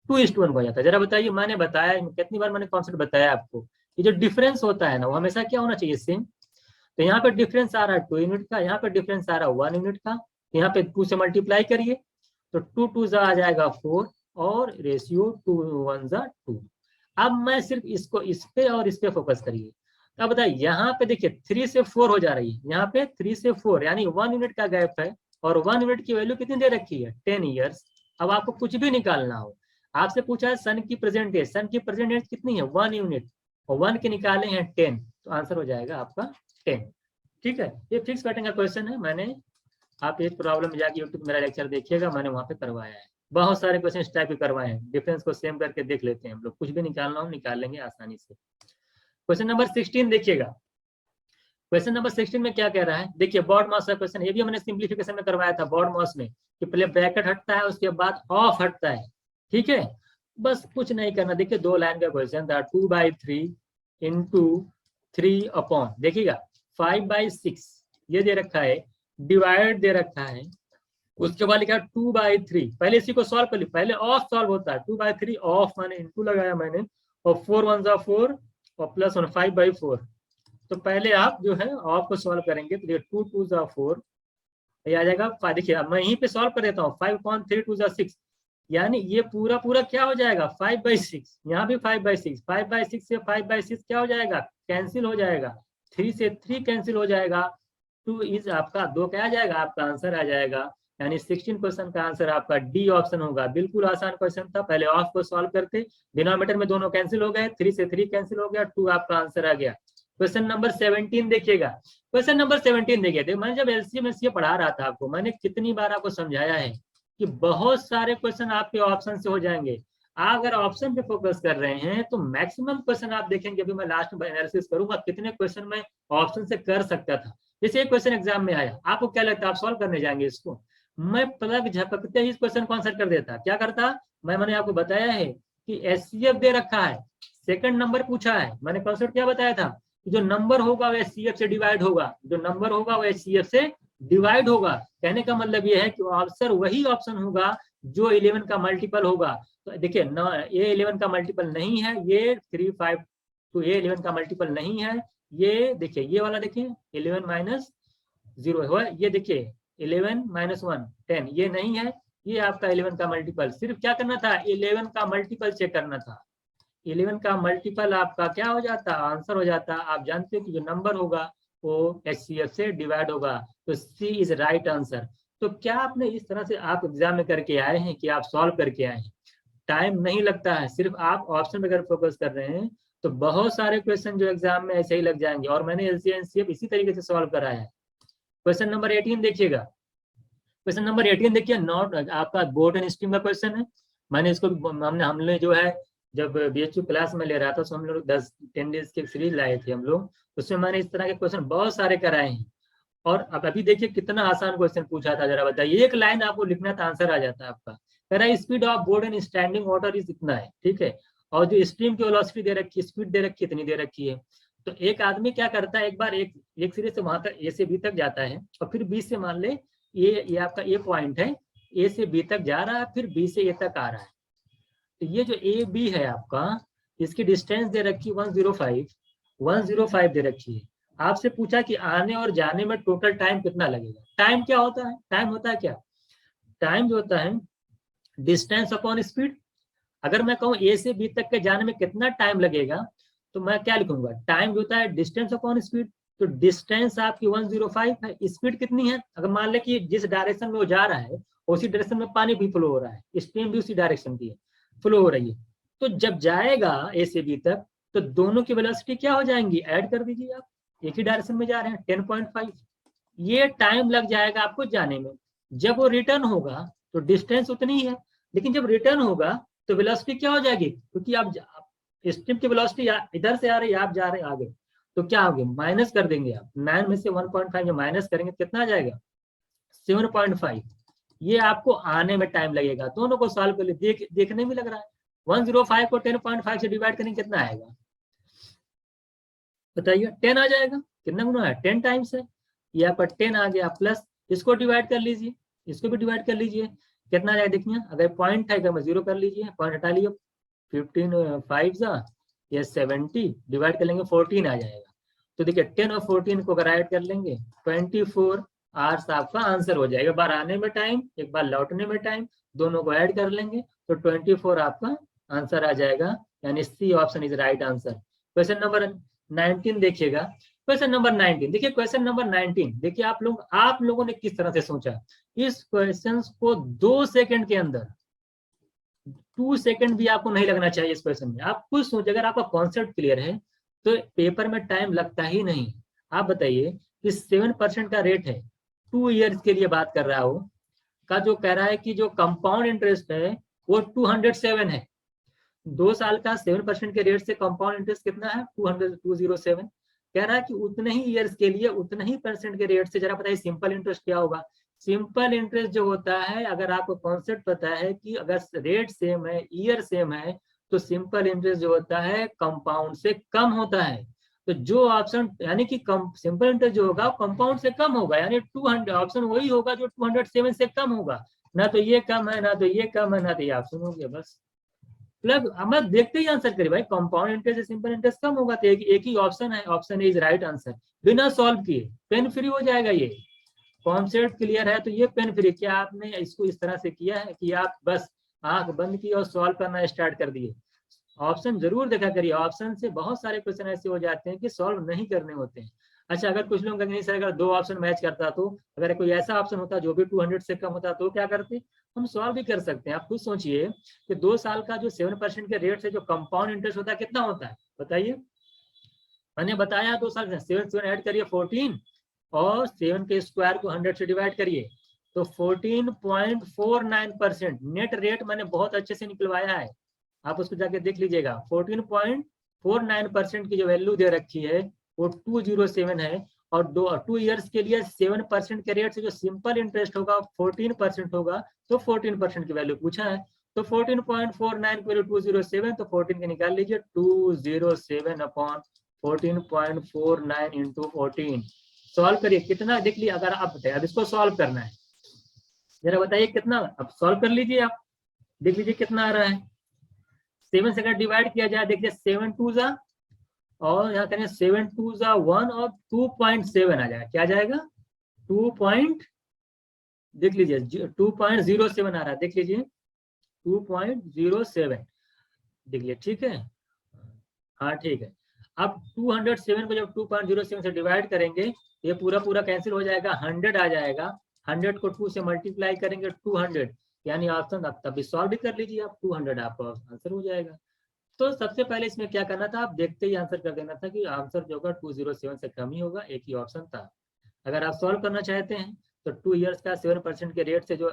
S1: 2:1 हो जाता है। जरा बताइए, मैंने बताया कितनी बार मैंने कॉन्सेप्ट बताया आपको, ये जो डिफरेंस होता है ना वो हमेशा क्या होना चाहिए, सेम। तो यहाँ पे डिफरेंस आ रहा है 2 यूनिट का, यहाँ पे डिफरेंस आ रहा है 1 यूनिट का, तो यहाँ पे 2 से मल्टीप्लाई करिए तो 2 2 आ जाएगा 4 और रेशियो 2 1 2। अब मैं सिर्फ इसको इस पे और इस पे फोकस करिए। अब बताइए यहाँ पे देखिए 3 से 4 हो जा रही है, यहाँ पे 3 से 4 यानी 1 यूनिट का गैप है, और 1 यूनिट की वैल्यू कितनी दे रखी है, 10 ईयर्स। अब आपको कुछ भी निकालना हो, आपसे पूछा है सन की प्रेजेंट एज, सन की प्रेजेंट एज कितनी है 1 यूनिट, और 1 के निकाले हैं 10, तो आंसर हो जाएगा आपका 10। ठीक है, ये फिक्स पैटर्न का क्वेश्चन है, मैंने आप एक प्रॉब्लम में जाके यूट्यूब मेरा लेक्चर देखिएगा, मैंने वहां पे करवाया है। बहुत सारे क्वेश्चन इस टाइप के करवाए हैं, डिफरेंस को सेम करके देख लेते हैं हम लोग, कुछ भी निकालना हो निकाल लेंगे आसानी से। क्वेश्चन नंबर 16 देखिएगा। क्वेश्चन नंबर 16 में क्या कह रहा है, देखिए बॉड मास का क्वेश्चन, ये भी हमने सिंप्लीफिकेशन में करवाया था बॉड मास में, कि पहले ब्रैकेट हटता है उसके बाद ऑफ हटता है। ठीक है, बस कुछ नहीं करना। देखिए 2 लाइन का क्वेश्चन था, 2/3 इंटू 3 अपॉन, देखिएगा 5/6 ये दे रखा है, डिवाइड दे रखा है, उसके बाद लिखा 2/3। पहले इसी को सॉल्व कर ली, पहले ऑफ सॉल्व होता है, 2/3 ऑफ मैंने इंटू लगाया मैंने, और 4 1 4 और प्लस 1 5/4। तो पहले आप जो है ऑफ को सॉल्व करेंगे तो 2 2 4 ये आ जाएगा। देखिए मैं यहीं पे सॉल्व कर देता हूँ, 5/3 2 6, यानी ये पूरा पूरा क्या हो जाएगा 5/6, यहाँ भी 5/6, 5/6 से 5/6 क्या हो जाएगा, कैंसिल हो जाएगा, 3 से 3 कैंसिल हो जाएगा, 2 इज आपका 2 क्या आ जाएगा, आपका आंसर आ जाएगा। यानी 16 क्वेश्चन का आंसर आपका डी ऑप्शन होगा। बिल्कुल आसान क्वेश्चन था, पहले ऑफ को सॉल्व करते, डिनोमिनेटर में दोनों कैंसिल हो गए, 3 से 3 कैंसिल हो गया, 2 आपका आंसर आ गया। क्वेश्चन नंबर 17 देखिएगा। क्वेश्चन नंबर 17 देखिए, मैं जब एलसीएम एससीए पढ़ा रहा था आपको, मैंने कितनी बार आपको समझाया है कि बहुत सारे क्वेश्चन आपके ऑप्शन से हो जाएंगे। अगर ऑप्शन पे फोकस कर रहे हैं तो मैक्सिमम क्वेश्चन आप देखेंगे, अभी मैं लास्ट में एनालिसिस करूंगा कितने क्वेश्चन मैं ऑप्शन से कर सकता था। जैसे एक क्वेश्चन एग्जाम में आया, आपको क्या लगता है आप सॉल्व करने जाएंगे इसको, मैं पलक झपकते ही इस क्वेश्चन को आंसर कर देता। क्या करता, मैंने आपको बताया है कि एचसीएफ दे रखा है, सेकंड नंबर पूछा है, मैंने कॉन्सेप्ट क्या बताया था, जो नंबर होगा वो एचसीएफ से डिवाइड होगा, जो नंबर होगा वो एचसीएफ से डिवाइड होगा। कहने का मतलब ये है कि आंसर वही ऑप्शन होगा जो 11 का मल्टीपल होगा। तो देखिए ये 11 का मल्टीपल नहीं है, ये 3 5, तो ये 11 का मल्टीपल नहीं है। ये देखिए ये वाला देखिए 11 - 0 है, ये देखिए 11 - 1 10, ये नहीं है, ये आपका 11 का मल्टीपल। सिर्फ क्या करना था, 11 का मल्टीपल चेक करना था, 11 का मल्टीपल आपका क्या हो जाता, आंसर हो जाता। आप जानते हैं कि जो नंबर होगा वो एचसीएफ से डिवाइड होगा, तो सी इज राइट आंसर। तो क्या आपने इस तरह से आप एग्जाम में करके आए हैं कि आप सॉल्व करके आए हैं, टाइम नहीं लगता है, सिर्फ आप ऑप्शन पे अगर फोकस कर रहे हैं तो बहुत सारे क्वेश्चन जो एग्जाम में ऐसे ही लग जाएंगे, और मैंने एलसीएम एनसीएफ इसी तरीके से सॉल्व कराया है। क्वेश्चन नंबर 18 देखिएगा। क्वेश्चन नंबर 18 देखिए, नॉट आपका बोर्ड एंड स्ट्रीम का क्वेश्चन है। मैंने इसको हमने जो है जब बीएचयू क्लास में ले रहा था तो हम लोग 10-10 डेज की सीरीज लाए थे हम लोग, उसमें मैंने इस तरह के क्वेश्चन बहुत सारे कराए हैं। और अब अभी देखिए कितना आसान क्वेश्चन पूछा था, जरा बताइए, एक लाइन आपको लिखना था आंसर आ जाता है आपका। कह रहा है speed of board and standing water is इतना है, ठीक है, और जो स्ट्रीम की वेलोसिटी दे रखी है, स्पीड दे रखी है, इतनी दे रखी है। तो एक आदमी क्या करता है, एक बार एक सिरे से वहां तक ए से बी तक जाता है, और फिर बी से मान ले ये आपका ए पॉइंट है, ए से बी तक जा रहा है, फिर बी से ए तक आ रहा है। तो ये जो ए बी है आपका, इसकी डिस्टेंस दे रखी 105 दे रखी है। आपसे पूछा कि आने और जाने में टोटल टाइम कितना लगेगा। टाइम क्या होता है, टाइम होता है क्या, टाइम जो होता है डिस्टेंस अपॉन स्पीड। अगर मैं कहूँ ए से बी तक के जाने में कितना टाइम लगेगा, तो मैं क्या लिखूंगा, टाइम जो होता है डिस्टेंस अपॉन स्पीड। तो डिस्टेंस आपकी 105 है, स्पीड कितनी है, अगर मान ले कि जिस डायरेक्शन में वो जा रहा है उसी डायरेक्शन में पानी भी फ्लो हो रहा है, स्ट्रीम भी उसी डायरेक्शन की है, फ्लो हो रही है। तो जब जाएगा ए से बी तक तो दोनों की वेलोसिटी क्या हो जाएंगी, ऐड कर दीजिए आप, एक ही डायरेक्शन में जा रहे हैं 10.5, ये टाइम लग जाएगा आपको जाने में। जब वो रिटर्न होगा तो डिस्टेंस उतनी ही है, लेकिन जब रिटर्न होगा तो वेलोसिटी क्या हो जाएगी, क्योंकि आप स्ट्रीम की वेलोसिटी इधर से आ रही है, आप जा रहे हैं आगे, तो क्या होगी, माइनस कर देंगे आप, 9 में से 1.5 जो माइनस करेंगे कितना आ जाएगा 7.5। ये आपको आने में टाइम लगेगा। दोनों को सॉल्व कर लिए, देखने में लग रहा है 105 को 10.5 से डिवाइड करेंगे कितना आएगा, बताइए 10 आ जाएगा। कितना गुना है, 10 टाइम्स है, ये आपका 10 आ गया, प्लस इसको डिवाइड कर लीजिए, इसको भी डिवाइड कर लीजिए, कितना आ जाएगा देखिए, अगर पॉइंट है तो 0 कर लीजिए, पॉइंट हटा लीजिए, 15 5 जा ये 70 डिवाइड कर लेंगे 14 आ जाएगा। तो देखिए 10 और 14 को अगर ऐड कर लेंगे 24 आवर्स आपका आंसर हो जाएगा। एक बार आने में टाइम, एक बार लौटने में टाइम, दोनों को ऐड कर लेंगे तो 24 आपका आंसर आ जाएगा, यानी C option is right answer. Question number 19 देखिएगा। क्वेश्चन नंबर 19 देखिए, क्वेश्चन नंबर 19 देखिए, आप लोगों ने किस तरह से सोचा। इस क्वेश्चन को 2 सेकंड के अंदर, 2 सेकंड भी आपको नहीं लगना चाहिए इस क्वेश्चन में। आप खुद सोचिए, अगर आपका कॉन्सेप्ट क्लियर है तो पेपर में टाइम लगता ही नहीं। आप बताइए कि 7% का रेट है, 2 ईयर्स के लिए बात कर रहा हो, का जो कह रहा है कि जो कंपाउंड इंटरेस्ट है वो 207 है। 2 साल का 7% के रेट से कंपाउंड इंटरेस्ट कितना है, 207। कह रहा है कि उतने ही ईयर्स के लिए उतने ही परसेंट के रेट से, जरा बताइए सिंपल इंटरेस्ट क्या होगा। सिंपल इंटरेस्ट जो होता है, अगर आपको कॉन्सेप्ट पता है कि अगर रेट सेम है, ईयर सेम है, तो सिंपल इंटरेस्ट जो होता है कंपाउंड से कम होता है। तो जो ऑप्शन यानी कि सिंपल इंटरेस्ट जो होगा कंपाउंड से कम होगा, यानी 200 ऑप्शन वही होगा जो 207 से कम होगा। ना तो ये कम है, ना तो ये कम है, ना तो ये ऑप्शन हो गया। बस मतलब हमें देखते ही आंसर करिए भाई, कंपाउंड इंटरेस्ट से सिंपल इंटरेस्ट कम होगा, तो एक ही ऑप्शन है, ऑप्शन इज राइट आंसर। बिना सॉल्व किए पेन फ्री हो जाएगा। ये कॉन्सेप्ट क्लियर है तो ये पेन फ्री। क्या आपने इसको इस तरह से किया है कि आप बस आंख बंद की और सॉल्व करना स्टार्ट कर दिए। ऑप्शन जरूर देखा करिए, ऑप्शन से बहुत सारे क्वेश्चन ऐसे हो जाते हैं कि सॉल्व नहीं करने होते हैं। अच्छा, अगर कुछ लोग नहीं सर, अगर 2 ऑप्शन मैच करता तो, अगर कोई ऐसा ऑप्शन होता जो भी 200 से कम होता तो क्या करते, हम सॉल्व भी कर सकते हैं। आप खुद सोचिए कि 2 साल का जो 7% के रेट से जो कंपाउंड इंटरेस्ट होता है कितना होता है बताइए। मैंने बताया 2 साल से 7 ऐड करिए 14 और 7 के स्क्वायर को 100 से डिवाइड करिए तो 14.49% नेट रेट मैंने बहुत अच्छे से निकलवाया है, आप उसको जाके देख लीजिएगा। 14.49% की जो वैल्यू दे रखी है वो 207 है, और 2 ईयर्स के लिए 7% के रेट से जो सिंपल इंटरेस्ट होगा 14% होगा, तो 14% की वैल्यू पूछा है। तो 14.49 की वैल्यू 207, तो 14 के निकाल लीजिए, 207 अपॉन 14.49 इंटू 14। सॉल्व करिए कितना देख लिया। अगर आप बताइए अब इसको सॉल्व करना है, जरा बताइए कितना। अब सॉल्व कर लीजिए, आप देख लीजिए कितना आ रहा है। 7 से अगर डिवाइड किया जाए, देखिए 7 2 जा, और यहाँ करें 7 2 जा 1 और 2.7 आ जाएगा। क्या आ जाएगा 2. देख लीजिए 2.07 आ रहा है, देख लीजिए 2.07 देख लीजिए, ठीक है। हाँ ठीक है। अब 207 को जब 2.07 से डिवाइड करेंगे ये पूरा पूरा कैंसिल हो जाएगा, 100 आ जाएगा। 100 को 2 से मल्टीप्लाई करेंगे 200, यानी ऑप्शन अब तभी सॉल्व भी कर लीजिए आप, 200 आपका आंसर हो जाएगा। तो सबसे पहले इसमें क्या करना था, आप देखते ही आंसर कर देना था कि आंसर जो होगा 207 से कम ही होगा, एक ही ऑप्शन था। अगर आप सॉल्व करना चाहते हैं तो 2 ईयर्स का 7% के रेट से जो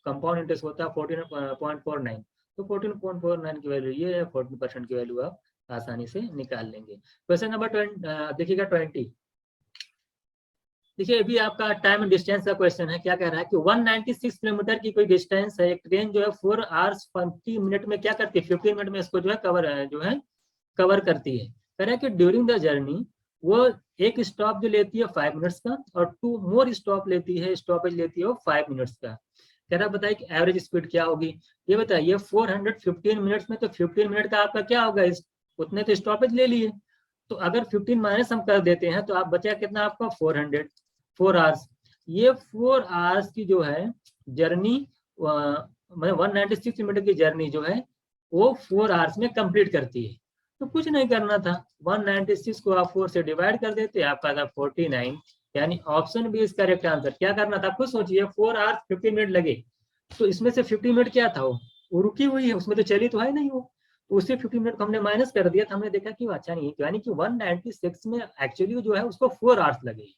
S1: कंपाउंड इंटरेस्ट होता है 14.49, तो 14.49 की वैल्यू ये है, 14% की वैल्यू आप आसानी से निकाल लेंगे। क्वेश्चन नंबर 20 देखिएगा 20। देखिए अभी आपका टाइम एंड डिस्टेंस का क्वेश्चन है। क्या कह रहा है कि 196 किलोमीटर की कोई डिस्टेंस है, एक ट्रेन जो है 4 आवर्स 50 मिनट में क्या करती है, 15 मिनट में इसको जो है कवर करती है। कह रहा है कि ड्यूरिंग द जर्नी वो एक स्टॉप जो लेती है 5 मिनट्स का, और 2 मोर स्टॉप लेती है, स्टॉपेज लेती है वो 5 मिनट्स का। कह रहा बताइए कि एवरेज स्पीड क्या होगी। ये बताइए 415 मिनट्स में तो 15 मिनट का आपका क्या होगा, उतने तो स्टॉपेज ले लिए। तो अगर 15 माइनस हम कर देते हैं तो आप बचा कितना आपका 4 आवर्स। ये 4 आवर्स की जो है जर्नी, मतलब 196 किलोमीटर की जर्नी जो है वो 4 आवर्स में कंप्लीट करती है। तो कुछ नहीं करना था, 196 को आप 4 से डिवाइड कर देते, आपका था 49, यानी option B is correct answer. क्या करना था खुद सोचिए, 4 आवर्स 50 मिनट लगे, तो इसमें से 50 मिनट क्या था, वो रुकी हुई है, उसमें तो चली तो है नहीं वो, तो उससे 50 मिनट को हमने माइनस कर दिया, तो हमने देखा कि अच्छा नहीं है, यानी कि 196 में एक्चुअली जो है उसको 4 आवर्स लगे।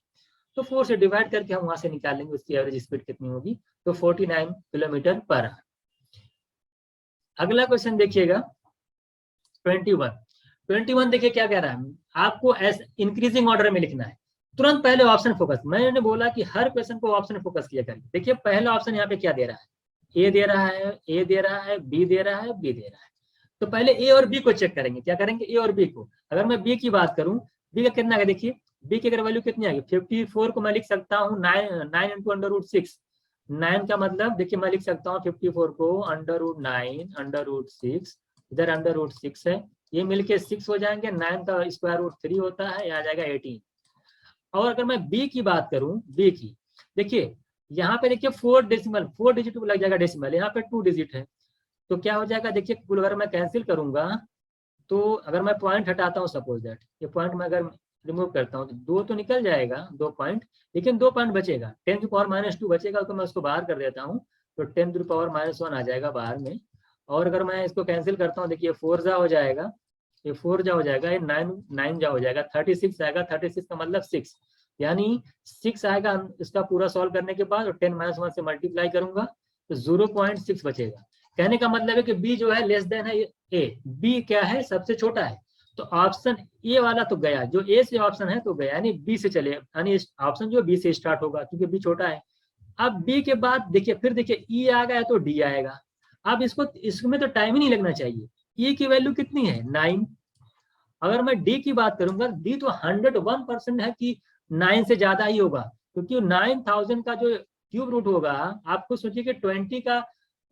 S1: तो 4 से डिवाइड करके हम वहां से निकाल लेंगे उसकी एवरेज स्पीड कितनी होगी, तो 49 किलोमीटर पर आवर। अगला क्वेश्चन देखिएगा 21 देखिए क्या कह रहा है, आपको इंक्रीजिंग ऑर्डर में लिखना है। तुरंत पहले ऑप्शन फोकस, मैंने बोला कि हर क्वेश्चन को ऑप्शन फोकस किया करिए। देखिए पहला ऑप्शन यहाँ पे क्या दे रहा है, ए दे रहा है, ए दे रहा है, बी दे रहा है, बी दे रहा है। तो पहले ए और बी को चेक करेंगे। क्या करेंगे, ए और बी को। अगर मैं बी की बात करूं, बी का कितना है, देखिए बी की अगर वैल्यू कितनी आएगी 54 को मैं लिख सकता हूँ 9 इंटू अंडर रूट 6, 9 का मतलब देखिए मैं लिख सकता हूँ 54 को √9 √6, इधर √6 है, ये मिलके 6 हो जाएंगे, 9 का √3 होता है, यहाँ आ जाएगा 18। और अगर मैं बी की बात करूं, बी की देखिए यहाँ पे देखिए 4 डेसिमल, 4 डिजिट लग जाएगा डेसिमल, यहाँ पे 2 डिजिट है, तो क्या हो जाएगा देखिए कुल अगर मैं कैंसिल करूंगा तो अगर मैं पॉइंट हटाता हूँ, सपोज दैट ये पॉइंट मैं अगर रिमूव करता हूँ तो 2 तो निकल जाएगा, 2 पॉइंट, लेकिन 2 पॉइंट बचेगा, 10⁻² बचेगा, तो मैं उसको बाहर कर देता हूँ, तो 10⁻1 आ जाएगा बाहर में। और अगर मैं इसको कैंसिल करता हूँ देखिए 4 जा हो जाएगा, ये 4 जा हो जाएगा, ये 9 जा हो जाएगा, 36 आएगा, 36 का मतलब 6, यानी 6 आएगा इसका पूरा सॉल्व करने के बाद, और 10⁻1 से मल्टीप्लाई करूंगा तो 0.6 बचेगा। कहने का मतलब है कि बी जो है लेस देन है ए, बी क्या है सबसे छोटा है, तो ऑप्शन ए वाला तो गया, जो ए से ऑप्शन है तो गया, यानी बी से चले, यानी ऑप्शन जो बी से स्टार्ट होगा क्योंकि बी छोटा है। अब बी के बाद देखिए फिर देखिए ई आ गया तो डी आएगा, अब इसको इसमें तो टाइम ही नहीं लगना चाहिए, ई की वैल्यू कितनी है 9। अगर मैं डी की बात करूंगा, डी तो 101% है कि 9 से ज्यादा ही होगा, क्योंकि 9000 का जो क्यूब रूट होगा, आपको सोचिए कि 20 का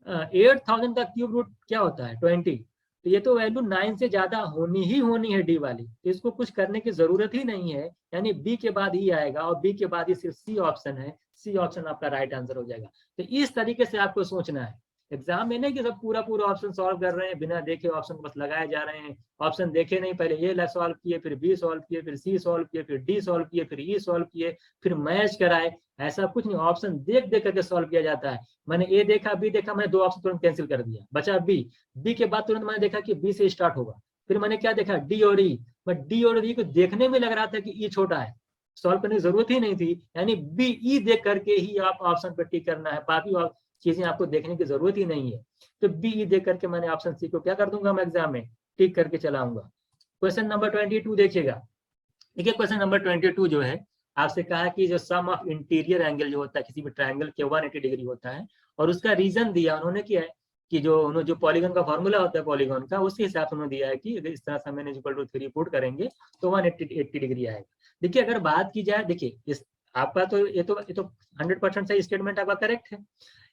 S1: 8000 का क्यूब रूट क्या होता है 20, तो ये तो वैल्यू 9 से ज्यादा होनी ही होनी है डी वाली, तो इसको कुछ करने की जरूरत ही नहीं है, यानी बी के बाद ही आएगा, और बी के बाद ही सिर्फ सी ऑप्शन है, सी ऑप्शन आपका राइट आंसर हो जाएगा। तो इस तरीके से आपको सोचना है, एग्जाम में नहीं कि सब पूरा पूरा ऑप्शन सॉल्व कर रहे हैं बिना देखे, ऑप्शन बस लगाए जा रहे हैं, ऑप्शन देखे नहीं, पहले ये सॉल्व किए, फिर बी सॉल्व किए, फिर सी सॉल्व किए, फिर डी सॉल्व किए, फिर ई सॉल्व किए, फिर मैच कराए, ऐसा कुछ नहीं, ऑप्शन देख देख करके सॉल्व किया जाता है। मैंने ए देखा, बी देखा, मैंने 2 ऑप्शन तुरंत कैंसिल कर दिया, बचा बी, बी के बाद तुरंत मैंने देखा कि बी से स्टार्ट होगा, फिर मैंने क्या देखा डी और ई, बट डी और ई को देखने में लग रहा था कि ई छोटा है, सॉल्व करने की जरूरत ही नहीं थी, यानी बी ई देख करके ही आप ऑप्शन पर टिक करना है, बाकी चीजें आपको देखने की जरूरत ही नहीं है। तो बी ई देख करके मैंने ऑप्शन सी को क्या कर दूंगा मैं एग्जाम में टिक करके चलाऊंगा। क्वेश्चन नंबर 22 देखिएगा, देखिए क्वेश्चन नंबर 22 जो है आपसे कहा कि जो सम ऑफ इंटीरियर एंगल जो होता है किसी भी ट्रायंगल के 180 डिग्री होता है, और उसका रीजन दिया उन्होंने क्या है कि जो पॉलीगन का फॉर्मूला होता है पॉलीगन का, उसके हिसाब से उन्होंने दिया है कि अगर इस तरह से हम n = 3 पुट करेंगे तो 180 डिग्री आएगा। देखिए अगर बात की जाए, देखिए इस आपका तो ये तो 100% सही स्टेटमेंट आपका करेक्ट है,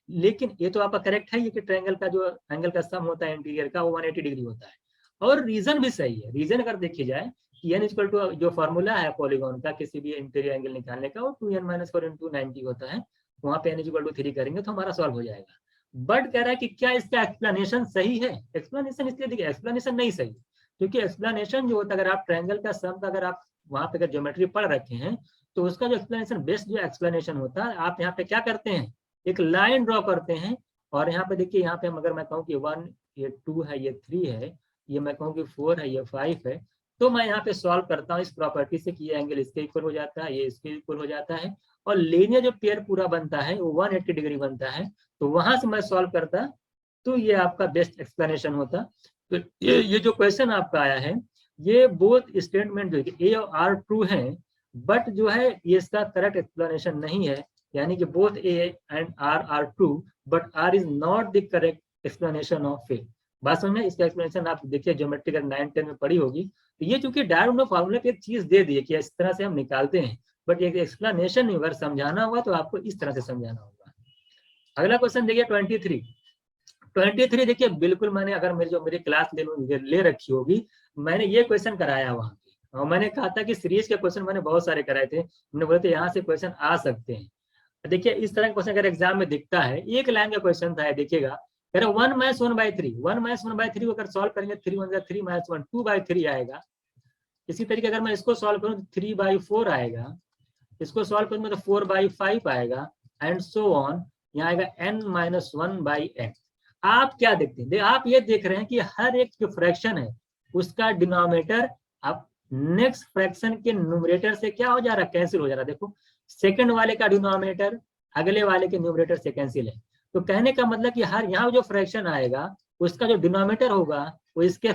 S1: लेकिन ये तो आपका करेक्ट है ये कि ट्रायंगल का जो एंगल का सम होता है इंटीरियर का वो 180 डिग्री होता है, और रीजन भी सही है। रीजन अगर देखी जाए कि n जो फॉर्मूला है पॉलीगॉन का किसी भी इंटीरियर एंगल निकालने का, वो 2n-4 × 90 होता है, वहां पे n = 3 करेंगे तो हमारा सॉल्व हो जाएगा। बट कह रहा है कि क्या इसका एक्सप्लेनेशन सही है, एक्सप्लेनेशन इसलिए देखिए एक्सप्लेनेशन नहीं सही, क्योंकि एक्सप्लेनेशन जो होता है अगर आप ट्रायंगल का सम का अगर आप वहां पे अगर ज्योमेट्री पढ़ रखे हैं तो उसका जो एक्सप्लेनेशन बेस्ट जो एक्सप्लेनेशन होता है, आप यहाँ पे क्या करते हैं एक लाइन ड्रॉ करते हैं, और यहाँ पे देखिए यहाँ पे अगर मैं कहूँ कि 1 ये 2 है ये 3 है, ये मैं कहूँ कि 4 है ये 5 है, तो मैं यहाँ पे सॉल्व करता हूँ इस प्रॉपर्टी से कि ये एंगल इसके इक्वल हो जाता है, ये इसके इक्वल हो जाता है, और लीनियर जो पेयर पूरा बनता है वो 180 डिग्री बनता है, तो वहां से मैं सॉल्व करता, तो ये आपका बेस्ट एक्सप्लेनेशन होता। तो ये जो क्वेश्चन आपका आया है, ये बोथ स्टेटमेंट जो ए और आर ट्रू है, बट जो है ये इसका करेक्ट एक्सप्लेनेशन नहीं है, यानी कि both A and R are true but R is not the correct explanation of A. बात समझ में, इसका एक्सप्लेनेशन आप देखिए ज्योमेट्री का 9-10 में पढ़ी होगी, तो ये चूंकि डायरेक्ट फॉर्मूले पे एक चीज दे दी है कि इस तरह से हम निकालते हैं, बट एक एक्सप्लेनेशन नहीं, अगर समझाना होगा तो आपको इस तरह से समझाना होगा। अगला क्वेश्चन देखिए 23 देखिए, बिल्कुल मैंने अगर मेरी क्लास ले रखी होगी, मैंने ये क्वेश्चन कराया वहां पे, और मैंने कहा था कि सीरीज के क्वेश्चन मैंने बहुत सारे कराए थे, मैंने बोले थे यहाँ से क्वेश्चन आ सकते हैं। देखिए इस तरह का क्वेश्चन अगर एग्जाम में दिखता है, एक लाइन का क्वेश्चन था, देखिएगा 1/1/3 अगर सॉल्व करेंगे 3 1 3 -1 2/3 आएगा। इसी तरीके अगर मैं इसको सॉल्व करूँ तो 3/4 आएगा, इसको सॉल्व करूंगा तो 4/5 आएगा, एंड सो ऑन, यहाँ आएगा n-1/n। आप क्या देखते हैं, आप ये देख रहे हैं कि हर एक जो फ्रैक्शन है उसका डिनोमिनेटर अब नेक्स्ट फ्रैक्शन के न्यूमरेटर से क्या हो जा रहा है, कैंसिल हो जा रहा है। देखो सेकंड वाले का डिनोमिनेटर अगले वाले के न्यूमरेटर से कैंसिल है, तो कहने का मतलब कि हर यहाँ जो फ्रैक्शन आएगा उसका जो डिनोमिनेटर होगा वो इसके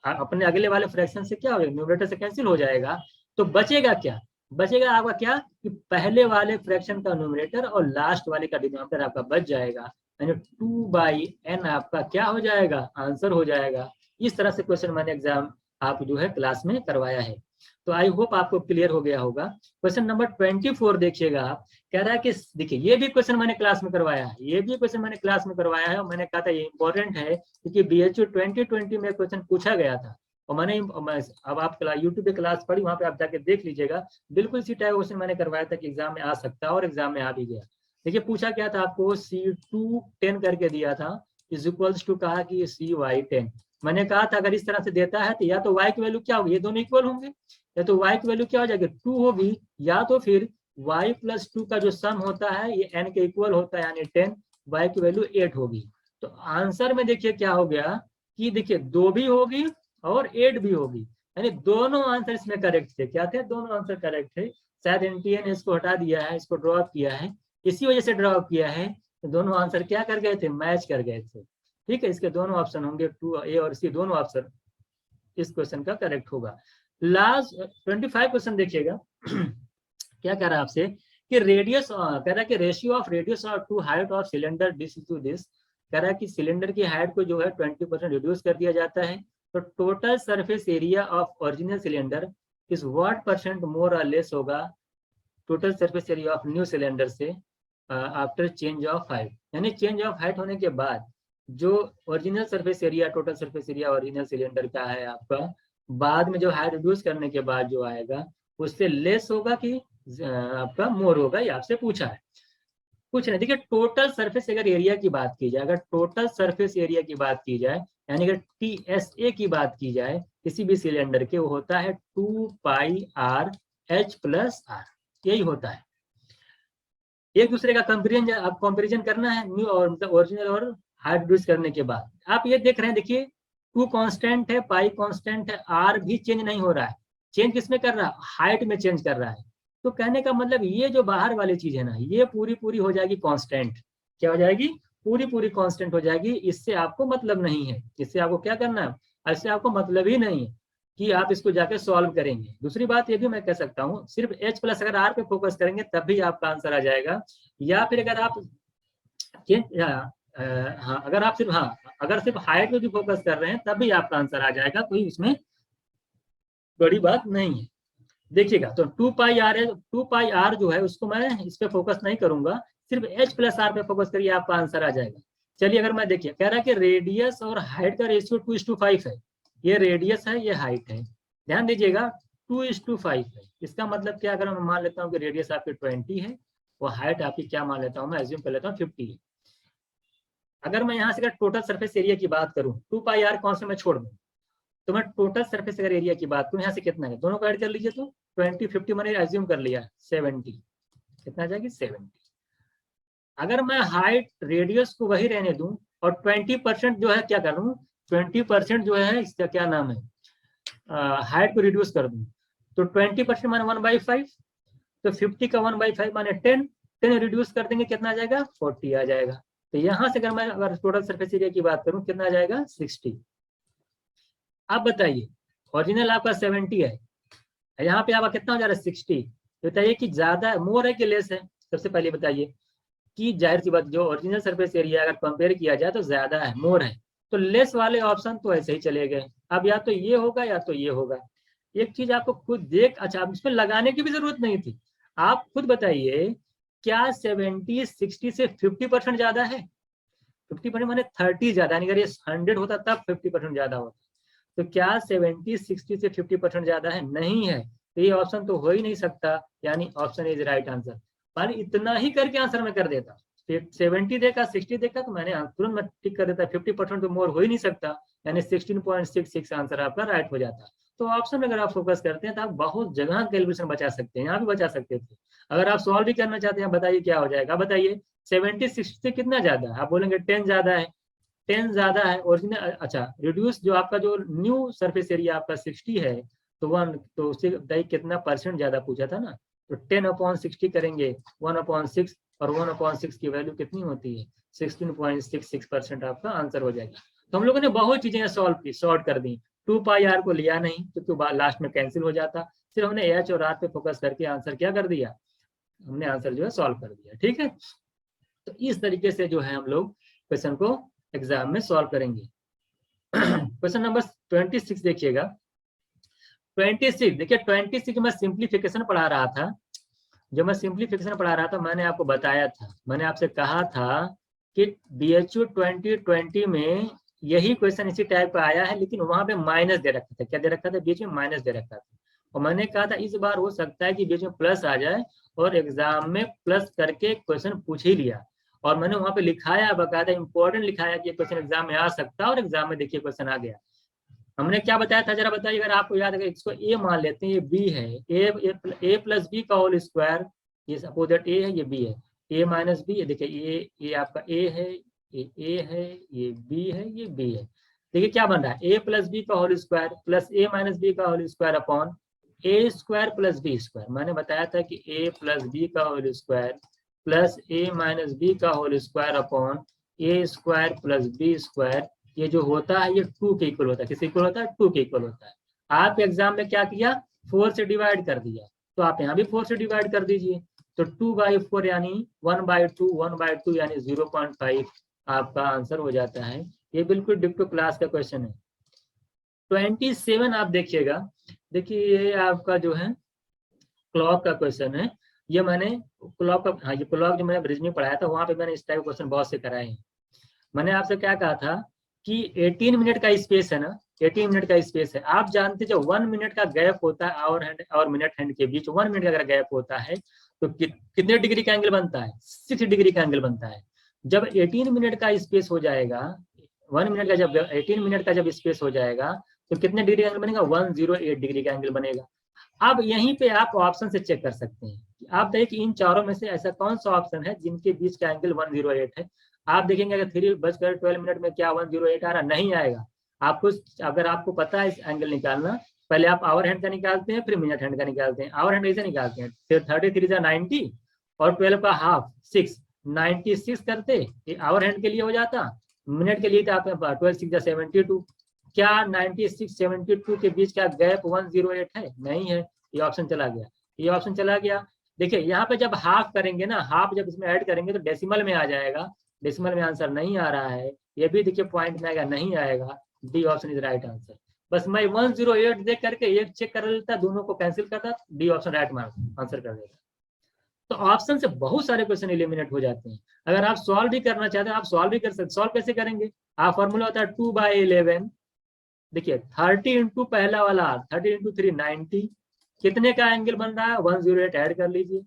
S1: अपने अगले वाले फ्रैक्शन से क्या हो जाएगा, न्यूमरेटर से कैंसिल हो जाएगा। तो बचेगा क्या, बचेगा आपका क्या कि पहले वाले फ्रैक्शन का न्यूमरेटर और लास्ट वाले का डिनोमिनेटर आपका बच जाएगा, यानी 2/n आपका क्या हो जाएगा, आंसर हो जाएगा। इस तरह से क्वेश्चन मैंने एग्जाम आप जो है क्लास में करवाया है। तो आई होप आपको क्लियर हो गया होगा। क्वेश्चन नंबर 24 देखिएगा आप, कह रहा है कि देखिए ये भी क्वेश्चन मैंने क्लास में करवाया है, ये भी क्वेश्चन मैंने क्लास में करवाया है और मैंने कहा था ये इंपॉर्टेंट है क्योंकि BHU 2020 में क्वेश्चन पूछा गया था। और मैंने अब आप यूट्यूब पे क्लास पढ़ी, वहां पे आप जाके देख लीजिएगा, बिल्कुल इसी टाइप क्वेश्चन मैंने करवाया था कि एग्जाम में आ सकता है और एग्जाम में आ भी गया। देखिए पूछा क्या था आपको, C2 10 करके दिया था, इज इक्वल्स टू कहा कि CY 10। मैंने कहा था अगर इस तरह से देता है तो या तो y की वैल्यू क्या होगी, ये दोनों इक्वल होंगे, या तो y की वैल्यू क्या हो जाएगी 2 होगी, या तो फिर y प्लस 2 का जो सम होता है ये n के इक्वल होता है यानी 10, y की वैल्यू 8 होगी। तो आंसर में देखिए क्या हो गया कि देखिए 2 भी होगी और 8 भी होगी, यानी दोनों आंसर इसमें करेक्ट थे। क्या थे, दोनों आंसर करेक्ट थे। शायद एनटीए ने इसको हटा दिया है, इसको ड्रॉप किया है, इसी वजह से ड्रॉप किया है। तो दोनों आंसर क्या कर गए थे, मैच कर गए थे। ठीक है, इसके दोनों ऑप्शन होंगे 2A और C, दोनों ऑप्शन इस क्वेश्चन का करेक्ट होगा। लास्ट 25 क्वेश्चन देखिएगा क्या कह रहा है आपसे कि रेडियस, कह रहा है कि ratio of radius to height of cylinder this to this. कह रहा है कि सिलेंडर की हाइट को जो है 20% रिड्यूस कर दिया जाता है, तो total surface area of original cylinder इस व्हाट परसेंट मोर और लेस होगा total surface area of new cylinder से आफ्टर चेंज ऑफ हाइट। यानी चेंज ऑफ हाइट होने के बाद जो original surface area, total surface area original cylinder का है आपका, बाद में जो हाइट रिड्यूस करने के बाद जो आएगा उससे लेस होगा कि आपका मोर होगा, ये आपसे पूछा है। कुछ नहीं, देखिए टोटल सरफेस अगर एरिया की बात की जाए, अगर टोटल सरफेस एरिया की बात की जाए, यानी अगर TSA की बात की जाए किसी भी सिलेंडर के, वो होता है 2πRH+R, यही होता है। एक दूसरे का कंपेरिजन, आप कंपेरिजन करना है न्यू और मतलब ओरिजिनल और हाइट रिड्यूस करने के बाद। आप ये देख रहे हैं, देखिए 2 कांस्टेंट है, पाई कांस्टेंट है, R भी चेंज नहीं हो रहा है। चेंज किसमें कर रहा है, हाइट में चेंज कर रहा है। तो कहने का मतलब ये जो बाहर वाली चीज है ना, ये पूरी हो जाएगी कांस्टेंट। क्या हो जाएगी, पूरी कांस्टेंट हो जाएगी। इससे आपको मतलब नहीं है, इससे आपको क्या करना है, इससे आपको मतलब ही नहीं है कि आप इसको जाके सॉल्व करेंगे। दूसरी बात ये भी मैं कह सकता हूँ, सिर्फ H+ अगर R पे फोकस करेंगे तब भी आपका आंसर आ जाएगा, या फिर अगर आप हाँ अगर आप सिर्फ, हाँ अगर सिर्फ हाइट पे भी फोकस कर रहे हैं तब भी आपका आंसर आ जाएगा, कोई इसमें बड़ी बात नहीं है। देखिएगा तो 2πR है, 2πR जो है उसको मैं इस पे फोकस नहीं करूंगा, सिर्फ H+R पे फोकस करिए, आपका आंसर आ जाएगा। चलिए अगर मैं देखिए, कह रहा है कि रेडियस और हाइट का रेशियो 2:5 है। ये रेडियस है, ये हाइट है, ध्यान दीजिएगा 2:5 है। इसका मतलब क्या, अगर मैं मान लेता हूँ कि रेडियस आपकी 20 है और हाइट आपकी क्या मान लेता हूँ, मैं एज्यूम कर लेता हूँ 50 है। अगर मैं यहाँ से अगर टोटल सरफेस एरिया की बात करूँ, 2πR कौन से मैं छोड़ दूँ, तो मैं टोटल सरफेस अगर एरिया की बात करूँ यहाँ से कितना है, दोनों को ऐड कर लीजिए तो 20 50 मैंने एज्यूम कर लिया 70, कितना आ जाएगी 70। अगर मैं हाइट रेडियस को वही रहने दूं और 20% जो है क्या करूं, 20% जो है इसका क्या नाम है, हाइट को रिड्यूस कर दूं, तो 20% माने 1/5, तो 50 का 1/5 माने 10, 10 रिड्यूस कर देंगे कितना आ जाएगा 40 आ जाएगा। तो यहाँ से अगर मैं अगर टोटल सरफेस एरिया की बात करूं कितना आ जाएगा 60। आप बताइए, ओरिजिनल आपका 70 है, यहाँ पे आपका कितना हो जा रहा है 60। बताइए कि ज्यादा मोर है कि लेस है, सबसे पहले बताइए कि जाहिर सी बात जो ओरिजिनल सरफेस एरिया अगर कंपेयर किया जाए तो ज्यादा है, मोर है, तो लेस वाले ऑप्शन तो ऐसे ही चले गए। अब या तो ये होगा या तो ये होगा। एक चीज आपको खुद देख, अच्छा आप इसमें लगाने की भी जरूरत नहीं थी, आप खुद बताइए क्या 70 60 से 50% ज्यादा है, 50% माने 30 ज्यादा, यानी अगर ये 100 होता तब 50% ज्यादा होता। तो क्या 70 60 से 50% ज्यादा है, नहीं है, तो ये ऑप्शन तो हो ही नहीं सकता, यानी ऑप्शन इज राइट आंसर। पर इतना ही करके आंसर में कर देता, 70 देखा 60 देखा तो मैंने तुरंत में टिक कर देता, 50% तो मोर हो ही नहीं सकता, यानी 16.66 आंसर आपका राइट हो जाता। तो ऑप्शन में अगर आप फोकस करते हैं तो आप बहुत जगह कैलकुलेशन बचा सकते हैं, यहाँ भी बचा सकते थे। अगर आप सॉल्व भी करना चाहते हैं बताइए क्या हो जाएगा, बताइए 70 60 से कितना ज्यादा है, आप बोलेंगे 10 ज्यादा है, 10 ज्यादा है ओरिजिनल। अच्छा रिड्यूस जो आपका जो न्यू सरफेस एरिया आपका 60 है, तो 1 तो उससे बताइए कितना परसेंट ज्यादा पूछा था ना, तो 10/60 करेंगे 1/6, और 1/6 की वैल्यू कितनी होती है 16.66% आपका आंसर हो जाएगा। तो हम लोगों ने बहुत चीजें सॉल्व की, शॉर्ट कर दी, 2πR को लिया नहीं क्योंकि लास्ट में कैंसिल हो जाता, सिर्फ हमने H और R पे फोकस करके आंसर क्या कर दिया, हमने आंसर जो है सॉल्व कर दिया। ठीक है, तो इस तरीके से जो है हम लोग क्वेश्चन को एग्जाम में सॉल्व करेंगे। क्वेश्चन नंबर 26 देखिएगा, 26, देखिए 26 मैं सिंप्लीफिकेशन पढ़ा रहा था, जो मैं सिंप्लीफिकेशन पढ़ा रहा था मैंने आपको बताया था, मैंने आपसे कहा था कि BHU 2020 में यही क्वेश्चन इसी टाइप का आया है, लेकिन वहां पे माइनस दे रखा था। क्या दे रखा था? बीच में माइनस दे रखा था। और मैंने कहा था इस बार हो सकता है कि बीच में प्लस आ जाए और एग्जाम में प्लस करके क्वेश्चन पूछ ही लिया। और मैंने वहां पे लिखाया, बकायदा इंपॉर्टेंट लिखाया कि ये क्वेश्चन एग्जाम में आ सकता है, और एग्जाम में देखिए क्वेश्चन आ गया। हमने क्या बताया था जरा बताइए, अगर आपको याद है। इसको ए मान लेते हैं, ये बी है, ए प्लस बी का होल स्क्वायर, ये सपोज दैट ए है, ये बी है, ए माइनस बी है। देखिए ये आपका ए है, ये ए है, ये बी है, ये बी है। देखिए क्या बन रहा है, ए प्लस बी का होल स्क्वायर प्लस ए माइनस बी का होल स्क्वायर अपॉन ए स्क्वायर प्लस बी स्क्वायर। मैंने बताया था कि ए प्लस बी का होल स्क्वायर प्लस ए माइनस बी का होल स्क्वायर अपॉन ए स्क्वायर प्लस बी स्क्वायर, ये जो होता है ये 2 के इक्वल होता है। किस इक्वल होता है? 2 के इक्वल होता है। आप एग्जाम में क्या किया, 4 से डिवाइड कर दिया, तो आप यहाँ भी 4 से डिवाइड कर दीजिए। तो 2/4 यानी 1/2, 1/2 यानी 0.5 आपका आंसर हो जाता है। ये बिल्कुल डिक्टो क्लास का क्वेश्चन है। 27 आप देखिएगा, देखिए ये आपका जो है क्लॉक का क्वेश्चन है। ये मैंने क्लॉक का, हाँ ये क्लॉक जो मैंने ब्रिज में पढ़ाया था, वहां पे मैंने इस टाइप क्वेश्चन बहुत से कराए हैं। मैंने आपसे क्या कहा था कि 18 मिनट का स्पेस है ना, 18 मिनट का स्पेस है। आप जानते जो 1 मिनट का गैप होता है आवर हैंड और मिनट हैंड के बीच, 1 मिनट का अगर गैप होता है तो कितने डिग्री का एंगल बनता है? 6 डिग्री का एंगल बनता है। जब 18 मिनट का स्पेस हो जाएगा, 1 मिनट का जब 18 मिनट का जब स्पेस हो जाएगा तो कितने डिग्री का एंगल बनेगा? 108 डिग्री का एंगल बनेगा। अब यहीं पे आप ऑप्शन से चेक कर सकते हैं। आप देखिए इन चारों में से ऐसा कौन सा ऑप्शन है जिनके बीच का एंगल 108 है। आप देखेंगे अगर 3:12 में क्या 108 आ रहा? नहीं आएगा। आपको अगर आपको पता है इस एंगल निकालना, पहले आप आवर हैंड का निकालते हैं, फिर मिनट हैंड का निकालते हैं। आवर हैंड कैसे निकालते हैं? फिर 33 90 और 12 का हाफ 6, 96 करते, ये आवर हैंड के लिए हो जाता। मिनट के लिए तो आप 12 6 72। क्या 96 72 के बीच का गैप 108 है? नहीं है। ये ऑप्शन चला गया, ये ऑप्शन चला गया। देखिए यहाँ पे जब हाफ करेंगे ना, हाफ जब इसमें ऐड करेंगे तो डेसिमल में आ जाएगा। डेसिमल में आंसर नहीं आ रहा है, ये भी देखिए पॉइंट में आएगा, नहीं आएगा। D option is right answer. बस मैं 108 देख करके एक चेक कर लेता, दोनों को कैंसिल करता, डी ऑप्शन राइट आंसर कर देता। तो ऑप्शन से बहुत सारे क्वेश्चन एलिमिनेट हो जाते हैं। अगर आप सॉल्व भी करना चाहते हैं, आप सॉल्व भी कर सकते। सॉल्व कैसे करेंगे? आप फॉर्मूला होता है 2/11। देखिए 30 इंटू पहला वाला 30 इंटू 3 90, कितने का एंगल बन रहा है? 108 ऐड कर लीजिए,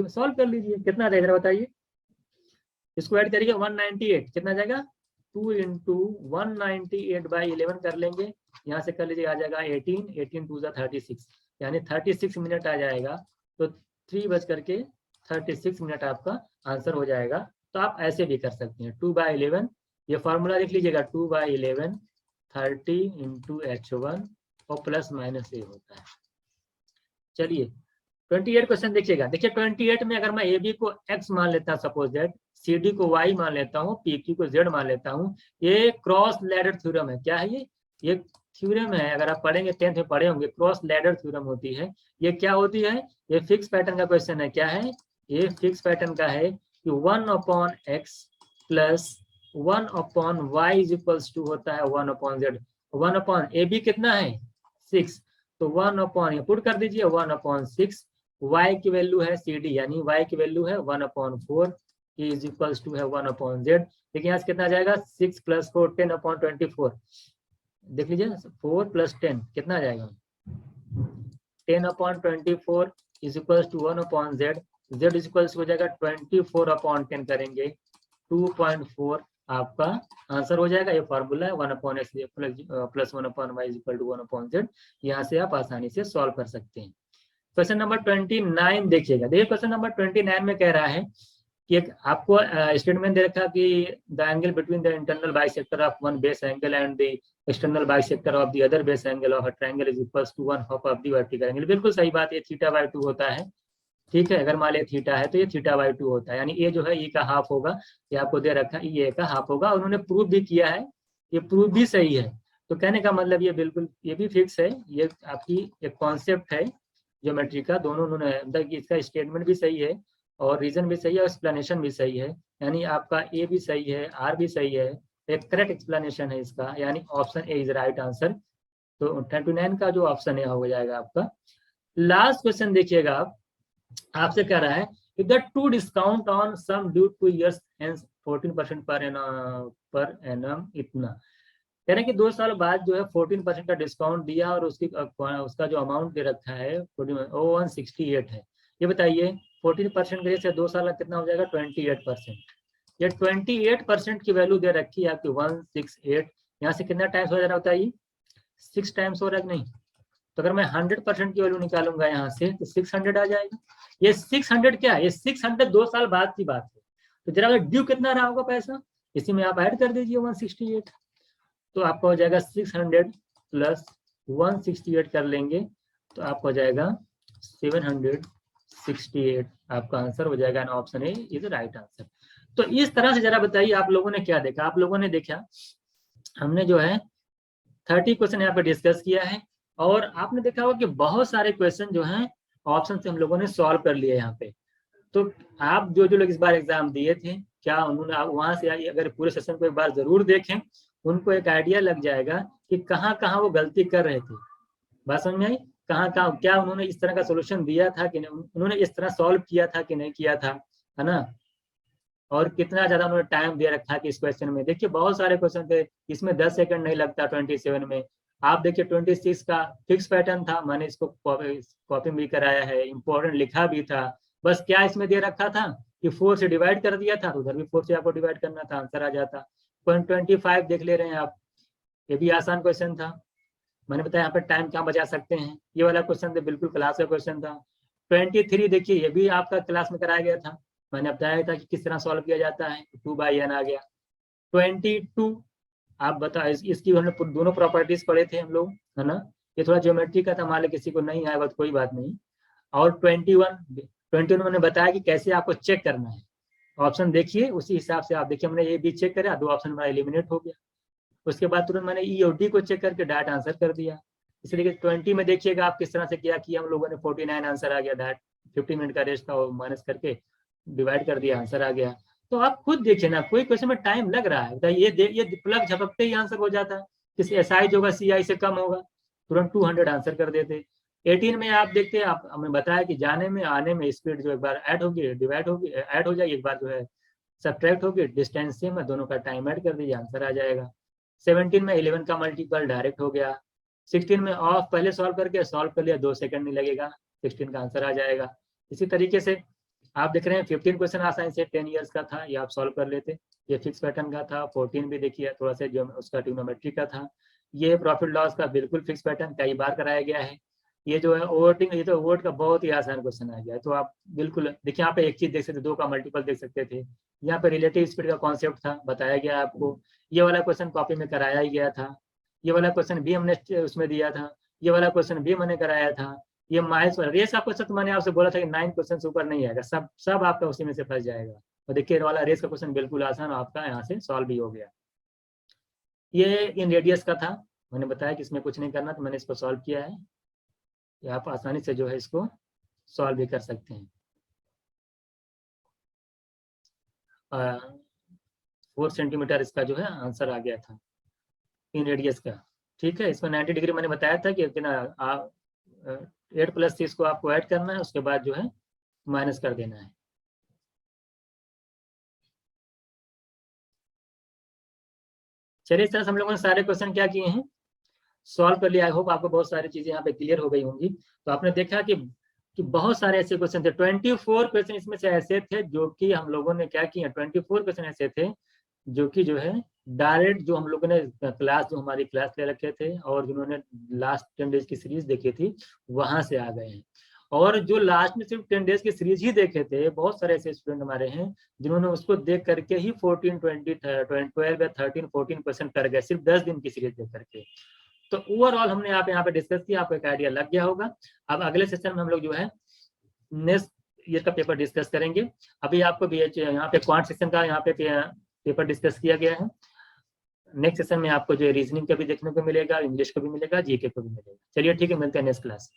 S1: सॉल्व कर लीजिए, कितना रहेगा बताइए। इसको ऐड करिए 198, कितना जाएगा? 2 इंटू 198/11 कर लेंगे, यहाँ से कर लीजिए, आ जाएगा 18, 18 2 36, यानी 36 मिनट आ जाएगा। तो 3:36 मिनट आपका आंसर हो जाएगा। तो आप ऐसे भी कर सकते हैं 2/11। ये फॉर्मूला लिख लीजिएगा, 2/11 30 इंटू H1 और प्लस माइनस ए होता है। चलिए 28 क्वेश्चन देखिएगा। देखिए 28 में अगर मैं ए बी को x मान लेता हूँ, सपोज दैट सी डी को y मान लेता हूँ, पी क्यू को z मान लेता हूँ। ये क्रॉस लैडर थ्योरम है। क्या है ये थ्योरम है। अगर आप पढ़ेंगे 10th में पढ़े होंगे, क्रॉस लैडर थ्योरम होती है। ये क्या होती है? ये फिक्स पैटर्न का क्वेश्चन है। क्या है ये? फिक्स पैटर्न का है कि 1/x plus 1/y is equals to होता है 1/z। 1/ab कितना है? 6। तो 1/, पुट कर दीजिए 1/6। y की वैल्यू है सी डी, यानी y की वैल्यू है 1/4 इज इक्वल्स टू है 1/z। देखिए यहाँ से कितना आ जाएगा? 6 + 4 10/24। देख लीजिए 4 + 10 कितना आ जाएगा? 10/24 is equals to 1/z। z is equals हो जाएगा 24/10 करेंगे 2.4 आपका आंसर हो जाएगा। ये फॉर्मूला है 1/x plus 1/y is equal to 1/z। यहाँ से आप आसानी से सॉल्व कर सकते हैं। क्वेश्चन नंबर 29 देखिएगा। देखिए क्वेश्चन नंबर 29 में कह रहा है कि एक आपको स्टेटमेंट दे रखा कि the angle between the internal bisector of one base angle and the external bisector of the other base angle of a triangle is equals to 1/2 of the vertical angle. बिल्कुल सही बात है, θ/2 होता है। ठीक है, अगर मान लिया थीटा है तो ये θ/2 होता है, यानी ये जो है ई का हाफ होगा। ये आपको दे रखा है ए का हाफ होगा, उन्होंने प्रूव भी किया है, ये प्रूव भी सही है। तो कहने का मतलब ये बिल्कुल ये भी फिक्स है। ये आपकी एक कॉन्सेप्ट है ज्योमेट्री का, दोनों उन्होंने मतलब इसका स्टेटमेंट भी सही है और रीजन भी सही है और एक्सप्लेनेशन भी सही है। यानी आपका ए भी सही है, आर भी सही है, एक करेक्ट एक्सप्लेनेशन है इसका, यानी option A is right answer. तो 29 का जो ऑप्शन है हो जाएगा आपका। लास्ट क्वेश्चन देखिएगा आप, आपसे कह रहा है if the two discount on some due to years hence 14% per annum इतना, कह रहे हैं कि 2 साल बाद जो है 14% का डिस्काउंट दिया और उसका जो अमाउंट दे रखा है 168 है। ये बताइए 14% के से 2 साल का कितना हो जाएगा 28%। ये 28% की वैल्यू दे रखी है आपकी 168, यहाँ से कितना टाइम्स हो जा रहा होता है, 6 टाइम्स हो रहा है कि नहीं। तो अगर मैं 100% की वैल्यू निकालूंगा यहाँ से तो 600 आ जाएगा। ये 600 क्या है, ये 600 2 साल बाद की बात है। तो जरा ड्यू कितना रहा होगा पैसा, इसी में आप ऐड कर दीजिए 168, तो आपका हो जाएगा 600 प्लस 168 कर लेंगे तो आपका हो जाएगा 768, आपका आंसर हो जाएगा। Option A is right answer. तो इस तरह से जरा बताइए आप लोगों ने क्या देखा। आप लोगों ने देखा हमने जो है 30 क्वेश्चन यहाँ पे डिस्कस किया है और आपने देखा होगा कि बहुत सारे क्वेश्चन जो हैं ऑप्शन से हम लोगों ने सॉल्व कर लिए यहाँ पे। तो आप जो लोग इस बार एग्जाम दिए थे, क्या उन्होंने वहां से अगर पूरे सेशन को एक बार जरूर देखें, उनको एक आइडिया लग जाएगा कि कहाँ कहाँ वो गलती कर रहे थे। बात समझ में आई, कहाँ कहाँ क्या उन्होंने इस तरह का सोल्यूशन दिया था कि नहीं, उन्होंने इस तरह सॉल्व किया था कि नहीं किया था, है ना। और कितना ज्यादा उन्होंने टाइम दे रखा कि इस क्वेश्चन में। देखिए बहुत सारे क्वेश्चन थे, इसमें 10 सेकंड नहीं लगता 27 में। आप देखिए 26 का फिक्स पैटर्न था, मैंने इसको कॉपी भी कराया है, इंपॉर्टेंट लिखा भी था। बस क्या इसमें दे रखा था कि 4 से डिवाइड कर दिया था, तो उधर भी 4 से आपको डिवाइड करना था, आंसर आ जाता। 25 देख ले रहे हैं आप, ये भी आसान क्वेश्चन था। मैंने बताया यहाँ पे टाइम क्या बचा सकते हैं, ये वाला क्वेश्चन तो बिल्कुल क्लास का क्वेश्चन था। 23 देखिए ये भी आपका क्लास में कराया गया था, मैंने बताया था कि किस तरह सॉल्व किया जाता है, 2/n आ गया। 22 आप बता, इसकी हमने दोनों प्रॉपर्टीज पढ़े थे हम लोग, है ना। ये थोड़ा ज्योमेट्री का था, मान लो किसी को नहीं आया तो कोई बात नहीं। और 21 मैंने बताया कि कैसे आपको चेक करना है। ऑप्शन देखिए उसी हिसाब से आप देखिए, हमने ये भी चेक करा, 2 ऑप्शन हमारा एलिमिनेट हो गया। उसके बाद तुरंत मैंने ई और डी को चेक करके डायरेक्ट आंसर कर दिया। इसलिए 20 में देखिएगा आप किस तरह से क्या किया हम लोगों ने, 49 आंसर आ गया डायरेक्ट, 15 मिनट का रेस्ट था वो माइनस करके डिवाइड कर दिया, आंसर आ गया। तो आप खुद देखिए ना, कोई क्वेश्चन में टाइम लग रहा है, ये प्लग झपकते ही आंसर हो जाता है। किसी एसआई जो होगा सीआई से कम होगा, तुरंत 200 आंसर कर देते। 18 में आप देखते हैं, आप हमें बताया कि जाने में आने में स्पीड जो एक बार ऐड होगी डिवाइड होगी ऐड हो जाएगी, एक बार जो है सब्ट्रैक्ट होगी, डिस्टेंस सेम है, दोनों का टाइम ऐड कर दीजिए, आंसर आ जाएगा। 17 में 11 का मल्टीपल डायरेक्ट हो गया। 16 में ऑफ पहले सॉल्व करके सॉल्व कर लिया, 2 सेकंड नहीं लगेगा, 16 का आंसर आ जाएगा। इसी तरीके से आप देख रहे हैं 15 क्वेश्चन आसानी से 10 इयर्स का था, ये आप सॉल्व कर लेते, ये फिक्स पैटर्न का था। 14 भी देखिए थोड़ा सा जो उसका ट्रिग्नोमेट्री का था। ये प्रॉफिट लॉस का बिल्कुल फिक्स पैटर्न कई बार कराया गया है। ये जो है ओवरटिंग, ये तो ओवर्ट का बहुत ही आसान क्वेश्चन आ गया है। तो आप बिल्कुल देखिए यहाँ पे एक चीज देख सकते, 2 का मल्टीपल देख सकते थे। यहाँ पे रिलेटिव स्पीड का कॉन्सेप्ट था, बताया गया आपको। ये वाला क्वेश्चन कॉपी में कराया ही गया था। ये वाला क्वेश्चन भी हमने उसमें दिया था, ये वाला क्वेश्चन भी मैंने कराया था। ये माइल्स वाला रेस का क्वेश्चन तो मैंने आपसे बोला था कि 9 क्वेश्चन ऊपर नहीं आएगा, सब आपका उसी में से फंस जाएगा। और देखिए वाला रेस का क्वेश्चन बिल्कुल आसान आपका यहाँ से सॉल्व भी हो गया। ये इन रेडियस का था, मैंने बताया कि इसमें कुछ नहीं करना, तो मैंने इसको सॉल्व किया है। आप आसानी से जो है इसको सॉल्व भी कर सकते हैं। 4 सेंटीमीटर इसका जो है आंसर आ गया था इन रेडियस का। ठीक है, इसमें 90 डिग्री मैंने बताया था कि कितना 8 + 30 को आपको ऐड करना है, उसके बाद जो है माइनस कर देना है। चलिए इस तरह से हम लोगों ने सारे क्वेश्चन क्या किए हैं, सॉल्व कर लिया। आई होप आपको बहुत सारी चीजें यहाँ पे क्लियर हो गई होंगी। तो आपने देखा कि बहुत सारे ऐसे क्वेश्चन थे, 24 क्वेश्चन इसमें से ऐसे थे जो कि हम लोगों ने क्या किया, 24 क्वेश्चन ऐसे थे जो कि जो है डायरेक्ट जो हम लोगों ने क्लास जो हमारी क्लास ले रखे थे और जिन्होंने लास्ट 10 डेज की सीरीज देखी थी वहां से आ गए हैं। और जो लास्ट में सिर्फ 10 डेज की सीरीज ही देखे थे, बहुत सारे ऐसे स्टूडेंट हमारे हैं जिन्होंने उसको देख करके ही 14, 20, 12 या 13, 14 क्वेश्चन कर गए, सिर्फ 10 दिन की सीरीज देख करके। तो ओवरऑल हमने आप यहाँ पे डिस्कस किया, आपको एक आइडिया लग गया होगा। अब अगले सेशन में हम लोग जो है नेक्स्ट ईयर का पेपर डिस्कस करेंगे। अभी आपको भी यहाँ पे क्वांट सेक्शन का यहाँ पे पेपर डिस्कस किया गया है। नेक्स्ट सेशन में आपको जो रीजनिंग का भी देखने को मिलेगा, इंग्लिश को भी मिलेगा, जीके को भी मिलेगा। चलिए ठीक है, मिलते हैं नेक्स्ट क्लास।